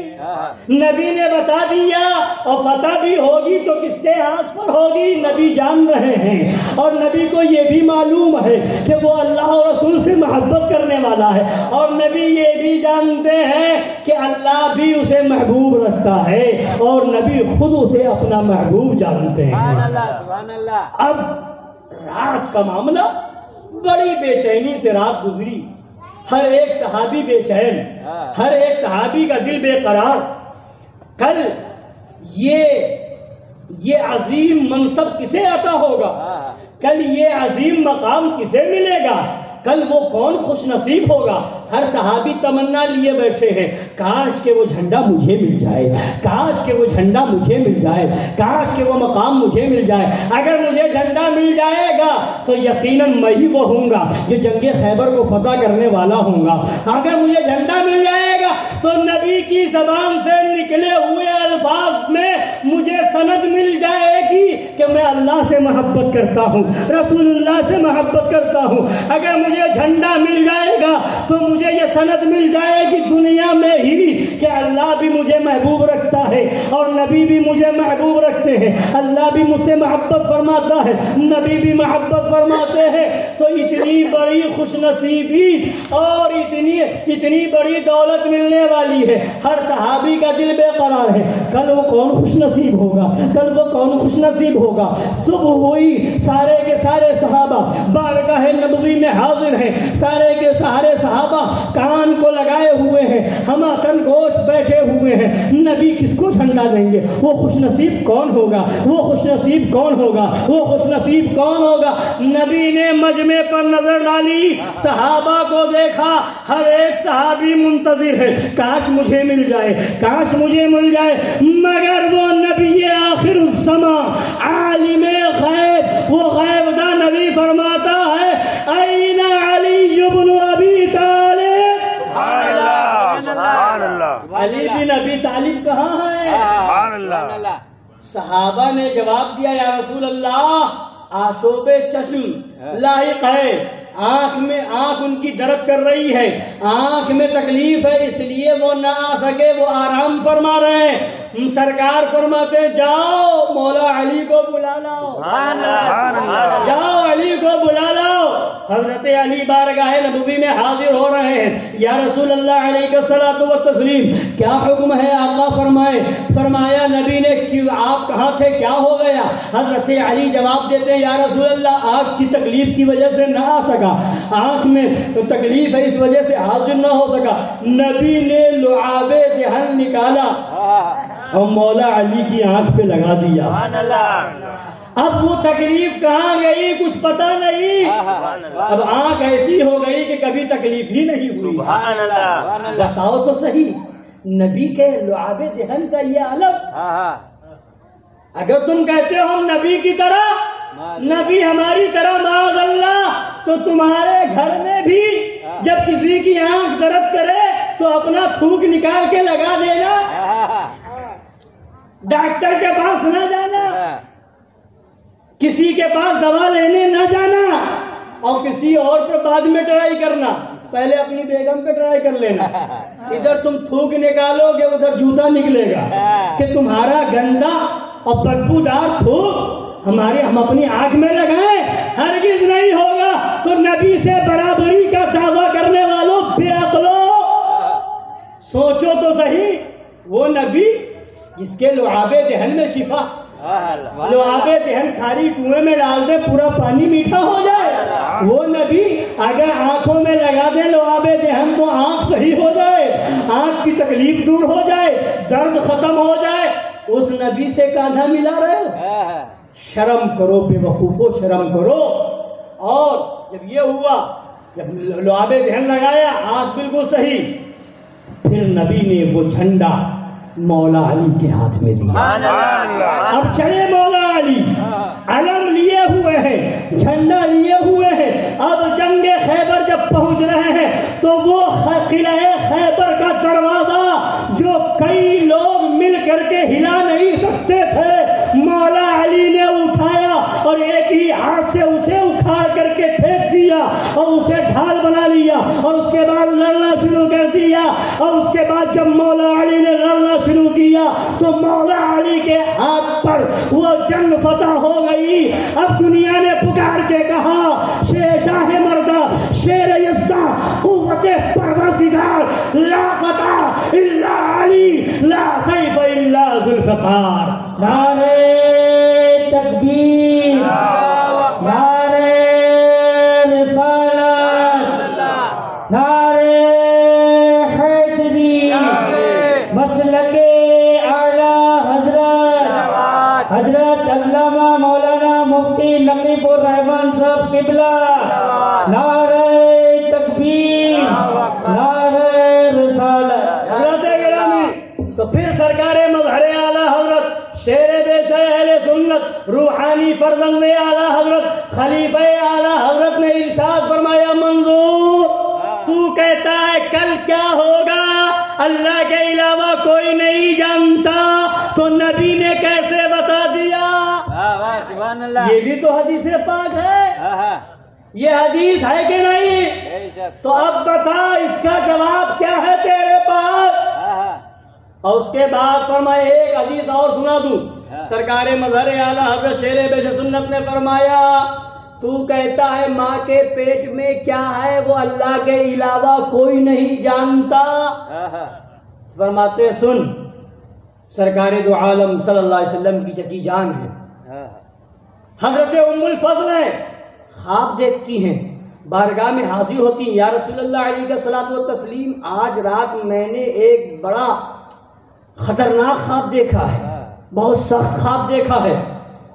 نبی نے بتا دیا، اور فتح بھی ہوگی تو کس کے ہاتھ پر ہوگی؟ نبی جان رہے ہیں، اور نبی کو یہ بھی معلوم ہے کہ وہ اللہ اور رسول سے محبت کرنے والا ہے، اور نبی یہ بھی جانتے ہیں کہ اللہ بھی اسے محبوب رکھتا ہے، اور نبی خود اسے اپنا محبوب جانتے ہیں۔ سبحان اللہ۔ اب رات کا معاملہ، بڑی بے چینی سے رات گزری، ہر ایک صحابی بے چین، ہر ایک صحابی کا دل بے قرار۔ کل یہ عظیم منصب کسے عطا ہوگا؟ کل یہ عظیم مقام کسے ملے گا؟ کل وہ کون خوش نصیب ہوگا؟ ہر صحابی تمنا لیے بیٹھے ہیں، کاش کہ وہ جھنڈا مجھے مل جائے، کاش کہ وہ جھنڈا مجھے مل جائے، کاش کہ وہ مقام مجھے مل جائے۔ اگر مجھے جھنڈا مل جائے گا تو یقیناً میں ہی وہ ہوں گا جو جنگ خیبر کو فتح کرنے والا ہوں گا۔ اگر مجھے جھنڈا مل جائے گا تو نبی کی زبان سے نکلے ہوئے الفاظ میں مجھے سند مل جائے گی کہ میں اللہ سے محبت کرتا ہوں، رسول اللہ سے محبت کرتا ہوں۔ اگر مجھے جھنڈا مل جائے گا تو مجھے یہ سند مل جائے کہ دنیا میں ہی کہ اللہ بھی مجھے محبوب رکھتا ہے اور نبی بھی مجھے محبوب رکھتے ہیں، اللہ بھی مجھ سے محبت فرماتا ہے، نبی بھی محبت فرماتے ہیں، تو اتنی بڑی خوش نصیبی اور اتنی بڑی دولت ملنے والی ہے۔ ہر صحابی کا دل بے قرار ہے، کل وہ کون خوش نصیب ہوگا، کل وہ کون خوش نصیب ہوگا۔ صبح ہوئی، سارے کے سارے صحابہ بارگاہ نبوی میں حاضر ہیں، سارے کے سارے صحابہ کان کو لگائے ہوئے ہیں، ہماتن گوش بیٹھے ہوئے ہیں۔ نبی کس کو جھنڈا دیں گے؟ وہ خوش نصیب کون ہوگا؟ وہ خوش نصیب کون ہوگا؟ وہ خوش نصیب کون ہوگا؟ نبی نے مجمع پر نظر ڈالی، صحابہ کو دیکھا، ہر ایک صحابی منتظر ہے، کاش مجھے مل جائے، کاش مجھے مل جائے، مگر وہ نبی آخر الزمان عالم غیب، وہ غیب دا نبی فرماتا ہے این علی ابن ابی طالب، سبحان اللہ، علی بن ابی طالب کہاں ہے؟ سبحان اللہ۔ صحابہ نے جواب دیا یا رسول اللہ آشوب چشم لاحق ہے، آنکھ ان کی درد کر رہی ہے، آنکھ میں تکلیف ہے، اس لیے وہ نہ آ سکے، وہ آرام فرما رہے ہیں۔ سرکار فرماتے جاؤ مولا علی کو بلا لاؤ، جاؤ علی کو بلا لاؤ۔ حضرت علی بارگاہ نبوی میں حاضر ہو رہے ہیں، یا رسول اللہ علیہ الصلوۃ والتسلیم کیا حکم ہے آقا فرمائے؟ فرمایا نبی نے کہ آپ کہاں تھے، کیا ہو گیا؟ حضرت علی جواب دیتے ہیں یا رسول اللہ آنکھ کی تکلیف کی وجہ سے نہ آ سکا، آنکھ میں تکلیف ہے اس وجہ سے حاضر نہ ہو سکا۔ نبی نے لعاب دہن نکالا اور مولا علی کی آنکھ پہ لگا دیا۔ اب وہ تکلیف کہاں گئی کچھ پتہ نہیں، اب آنکھ ایسی ہو گئی کہ کبھی تکلیف ہی نہیں ہوئی۔ بتاؤ تو صحیح، نبی کے لعاب دہن کا یہ علم، اگر تم کہتے ہو ہم نبی کی طرح، نبی ہماری طرح معاذ اللہ، تو تمہارے گھر میں بھی جب کسی کی آنکھ درد کرے تو اپنا تھوک نکال کے لگا دینا، ڈاکٹر کے پاس نہ جانا، کسی کے پاس دوا لینے نہ جانا، اور کسی اور پر بعد میں ٹرائی کرنا، پہلے اپنی بیگم پہ ٹرائی کر لینا۔ ادھر تم تھوک نکالو گے ادھر جوتا نکلے گا کہ تمہارا گندا اور بدبودار تھوک ہم اپنی آنکھ میں لگائیں، ہرگز نہیں ہوگا۔ تو نبی سے برابری کا دعویٰ کرنے والوں بے عقلو، سوچو تو صحیح، وہ نبی جس کے لعاب دہن میں شفا، لعاب دہن کھاری کنویں میں ڈال دے پورا پانی میٹھا ہو جائے، وہ نبی اگر آنکھوں میں لگا دے لعاب دہن تو آنکھ صحیح ہو جائے، آنکھ کی تکلیف دور ہو جائے، درد ختم ہو جائے، اس نبی سے کاندھا ملا رہے ہو؟ شرم کرو بے وقوفو، شرم کرو۔ اور جب یہ ہوا، جب لعاب دہن لگایا آنکھ بالکل صحیح، پھر نبی نے وہ جھنڈا مولا علی کے ہاتھ میں دیا۔ اب چلے مولا علی علم لیے ہوئے ہیں، جھنڈا لیے ہوئے ہیں، اب جنگ خیبر جب پہنچ رہے ہیں تو وہ قلعہ خیبر کا دروازہ جو کئی لوگ مل کر کے ہلا نہیں سکتے تھے، مولا علی نے اٹھایا اور ایک ہی ہاتھ سے اسے اٹھا کر کے پھینک دیا اور اسے ڈھال بنا لیا، اور اس کے بعد لڑنا شروع کر دیا۔ اور اس کے بعد جب مولا علی نے لڑنا شروع کیا تو مولا علی کے ہاتھ پر وہ جنگ فتح ہو گئی۔ اب دنیا نے پکار کے کہا شیر شاہ مردہ، شیر یزدہ، قوت پروردگار، لا فتح الا علی، لا سیف الا ذوالفقار۔ نعرہ تکبیر، نعرہ رسالت، نعرہ حیدری، مسلک اعلیٰ حضرت علامہ مولانا مفتی لقیب الرحمان صاحب قبلہ، نعرہ تکبیر، نعرہ رسالت۔ حضرت گرامی، تو پھر سرکار مظہر اعلیٰ حضرت شیر بے شہ اہل سنت، روحانی فرزند اعلیٰ حضرت، خلیفہ اعلیٰ حضرت نے ارشاد فرمایا منظور تو کہتا ہے کل کیا ہوگا اللہ کے علاوہ کوئی نہیں جانتا، تو نبی نے کیسے بتا دیا؟ سبحان اللہ، یہ بھی تو حدیث پاک ہے، یہ حدیث ہے کہ نہیں؟ بے شک تو اب بتا اس کا جواب کیا ہے تیرے پاس؟ اور اس کے بعد فرمایا ایک حدیث اور سنا دوں. سرکار مظہر اعلیٰ حضرت شیر بیش سنت نے فرمایا تو کہتا ہے ماں کے پیٹ میں کیا ہے وہ اللہ کے علاوہ کوئی نہیں جانتا. فرماتے سن سرکار دو عالم صلی اللہ علیہ وسلم کی چچی جان ہے حضرت ام الفضل ہے، خواب دیکھتی ہیں، بارگاہ میں حاضر ہوتی ہیں. یا رسول اللہ علیہ الصلوۃ والتسلیم آج رات میں نے ایک بڑا خطرناک خواب دیکھا ہے، بہت سخت خواب دیکھا ہے.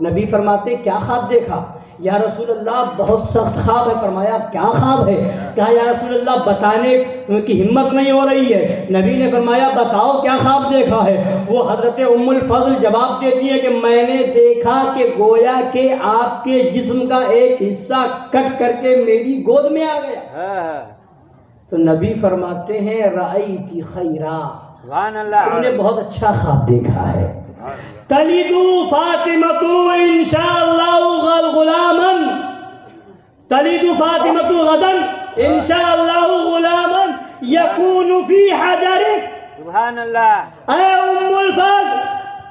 نبی فرماتے کیا خواب دیکھا؟ یا رسول اللہ بہت سخت خواب ہے. فرمایا کیا خواب ہے؟ کہا یا رسول اللہ بتانے کی ہمت نہیں ہو رہی ہے. نبی نے فرمایا بتاؤ کیا خواب دیکھا ہے؟ وہ حضرت ام الفضل جواب دیتی ہے کہ میں نے دیکھا کہ گویا کہ آپ کے جسم کا ایک حصہ کٹ کر کے میری گود میں آ گیا. تو نبی فرماتے ہیں رأیتی خیرا، سبحان اللہ، تم نے بہت اچھا خواب دیکھا ہے. تلدو فاطمۃ انشاءاللہ غلاما، تلدو فاطمۃ غدا انشاءاللہ غلاما یکون فی حجرک. سبحان اللہ، اے ام الفضل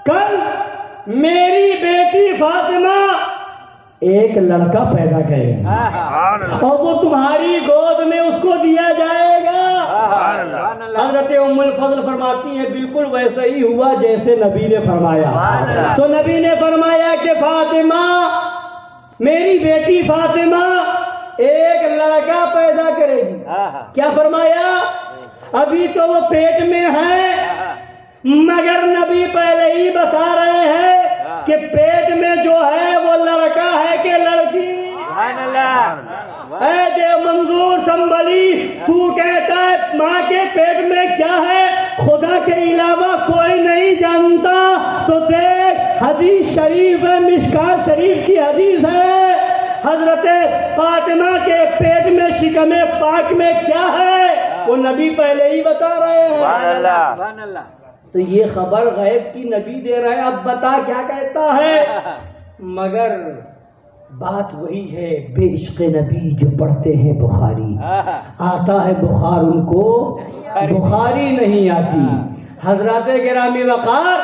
کل میری بیٹی فاطمہ ایک لڑکا پیدا کرے گا اور وہ تمہاری گود میں اس کو دیا جائے گا. حضرت ام الفضل فرماتی ہیں بالکل ویسا ہی ہوا جیسے نبی نے فرمایا. تو نبی نے فرمایا کہ فاطمہ میری بیٹی فاطمہ ایک لڑکا پیدا کرے گی. کیا فرمایا؟ ابھی تو وہ پیٹ میں ہے، مگر نبی پہلے ہی بتا رہے ہیں کہ پیٹ میں جو ہے وہ لڑکا ہے کہ لڑکی. سبحان اللہ، اے دے منظور سنبھلی، تو کہتا ہے ماں کے پیٹ میں کیا ہے خدا کے علاوہ کوئی نہیں جانتا. تو دیکھ حدیث شریف ہے، مشکات شریف کی حدیث ہے، حضرت فاطمہ کے پیٹ میں شکم پاک میں کیا ہے وہ نبی پہلے ہی بتا رہے ہیں. سبحان اللہ. تو یہ خبر غیب کی نبی دے رہا ہے. اب بتا کیا کہتا ہے؟ مگر بات وہی ہے، بے عشق نبی جو پڑھتے ہیں بخاری آتا ہے بخار، ان کو بخاری نہیں آتی. حضرات گرامی وقار،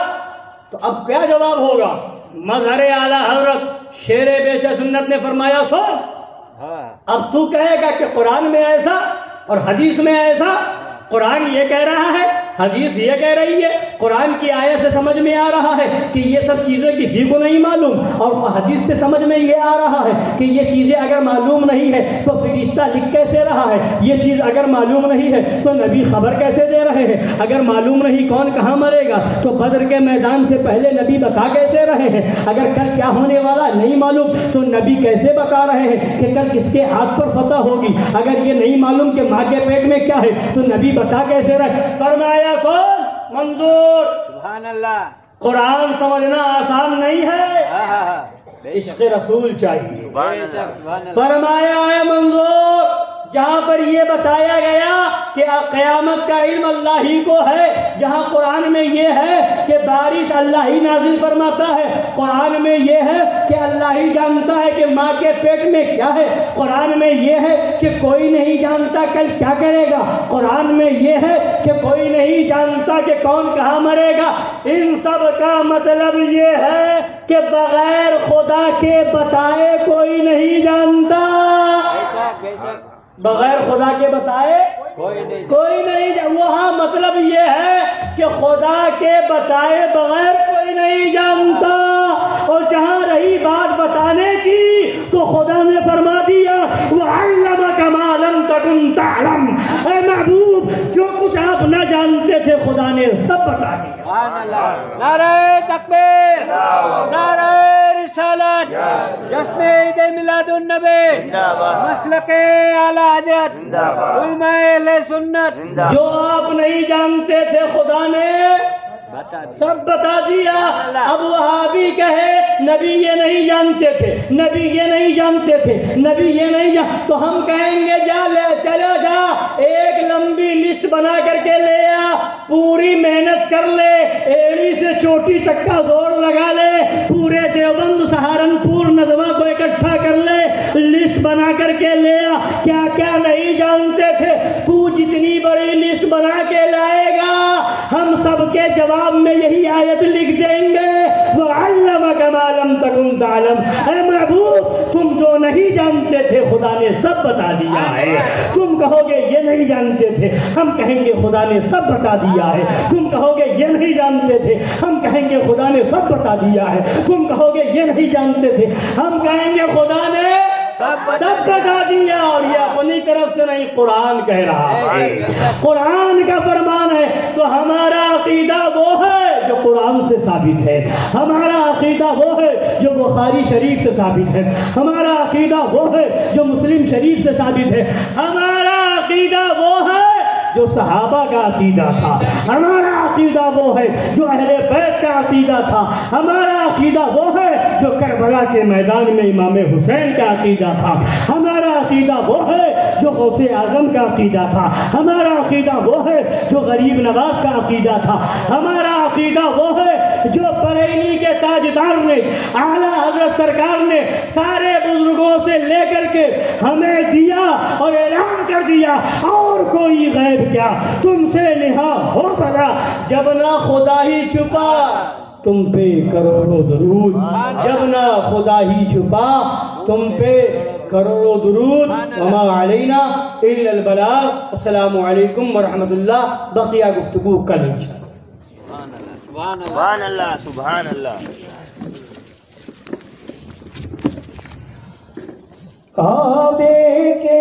تو اب کیا جواب ہوگا؟ مظہر اعلیٰ حضرت شیر بیش سنت نے فرمایا سن اب تو کہے گا کہ قرآن میں ایسا اور حدیث میں ایسا. قرآن یہ کہہ رہا ہے، حدیث یہ کہہ رہی ہے. قرآن کی آیت سے سمجھ میں آ رہا ہے کہ یہ سب چیزیں کسی کو نہیں معلوم، اور حدیث سے سمجھ میں یہ آ رہا ہے کہ یہ چیزیں اگر معلوم نہیں ہے تو فرشتہ لکھ کیسے رہا ہے؟ یہ چیز اگر معلوم نہیں ہے تو نبی خبر کیسے دے رہے ہیں؟ اگر معلوم نہیں کون کہاں مرے گا تو بدر کے میدان سے پہلے نبی بتا کیسے رہے ہیں؟ اگر کل کیا ہونے والا نہیں معلوم تو نبی کیسے بتا رہے ہیں کہ کل کس کے ہاتھ پر فتح ہوگی؟ اگر یہ نہیں معلوم کہ ماں کے پیٹ میں کیا ہے تو نبی بتا کیسے رہے؟ فرمایا سن منظور، سبحان اللہ، قرآن سمجھنا آسان نہیں ہے، عشق رسول چاہیے. فرمایا ہے منظور جہاں پر یہ بتایا گیا کہ قیامت کا علم اللہ ہی کو ہے، جہاں قرآن میں یہ ہے کہ بارش اللہ ہی نازل فرماتا ہے، قرآن میں یہ ہے کہ اللہ ہی جانتا ہے کہ ماں کے پیٹ میں کیا ہے، قرآن میں یہ ہے کہ کوئی نہیں جانتا کل کیا کرے گا، قرآن میں یہ ہے کہ کوئی نہیں جانتا کہ کون کہاں مرے گا. ان سب کا مطلب یہ ہے کہ بغیر خدا کے بتائے کوئی نہیں جانتا. بغیر خدا کے بتائے کوئی نہیں. وہاں مطلب یہ ہے کہ خدا کے بتائے بغیر کوئی نہیں جانتا. اور جہاں رہی بات بتانے کی تو خدا نے فرما دیا وَعَلَّمَكَ مَا لَمْ تَكُنْ تَعْلَمْ. اے محبوب جو کچھ آپ نہ جانتے تھے خدا نے سب بتا دیا. نعرہ تکبیر، نعرہ رسالت، جشن عید میلاد النبی، مسلک اعلیٰ حضرت، علماء اہل سنت. جو آپ نہیں جانتے تھے خدا نے سب بتا دیا. اب وہابی کہے نبی یہ نہیں جانتے تھے، نبی یہ نہیں جانتے تھے، نبی یہ نہیں تو ہم کہیں گے جا لے چلا جا ایک لمبی لسٹ بنا کر کے لے آ، پوری محنت کر لے، ایڑی سے چوٹی تک کا زور لگا لے، پورے دیوبند سہارنپور ندوہ کو اکٹھا کر لے، لسٹ بنا کر کے لیا، کیا کیا نہیں جانتے تھے؟ تو جتنی بڑی لسٹ بنا کے لائے گا ہم سب کے جواب میں یہی آیت لکھ دیں گے، وَعَلَّمَكَ مَا لَمْ تَكُنْ تَعْلَمْ۔ اے محبوب تم جو نہیں جانتے تھے خدا نے سب بتا دیا ہے۔ تم کہو گے یہ نہیں جانتے تھے، ہم کہیں گے خدا نے سب بتا دیا ہے۔ تم کہو گے یہ نہیں جانتے تھے، ہم کہیں گے خدا نے سب بتا دیا ہے۔ تم کہو گے یہ نہیں جانتے تھے، ہم کہیں گے خدا نے سب بتا دیا۔ اور یہ اپنی طرف سے نہیں، قرآن کہہ رہا ہے، قرآن کا فرمان ہے۔ تو ہمارا عقیدہ وہ ہے جو قرآن سے ثابت ہے، ہمارا عقیدہ وہ ہے جو بخاری شریف سے ثابت ہے، ہمارا عقیدہ وہ ہے جو مسلم شریف سے ثابت ہے، ہمارا عقیدہ وہ ہے جو صحابہ کا عقیدہ تھا، ہمارا عقیدہ وہ ہے جو اہل بیت کا عقیدہ تھا، ہمارا عقیدہ وہ ہے جو کربلا کے میدان میں امام حسین کا عقیدہ تھا، ہمارا عقیدہ وہ ہے جو غوث اعظم کا عقیدہ تھا، ہمارا عقیدہ وہ ہے جو غریب نواز کا عقیدہ تھا، ہمارا عقیدہ وہ ہے جو بریلی کے تاجدار نے، اعلیٰ حضرت سرکار نے سارے بزرگوں سے لے کر کے ہمیں دیا اور اعلان کر دیا، اور کوئی غیب کیا تم سے نہا ہو بھلا، جب نہ خدا ہی چھپا تم پہ کروڑوں درود، جب نہ خدا ہی چھپا تم پہ کروڑوں درود، وما علینا الا البلاغ۔ السلام علیکم ورحمۃ اللہ۔ بقیہ گفتگو کل انشاءاللہ۔ سبحان اللہ، سبحان اللہ۔ کعبے کے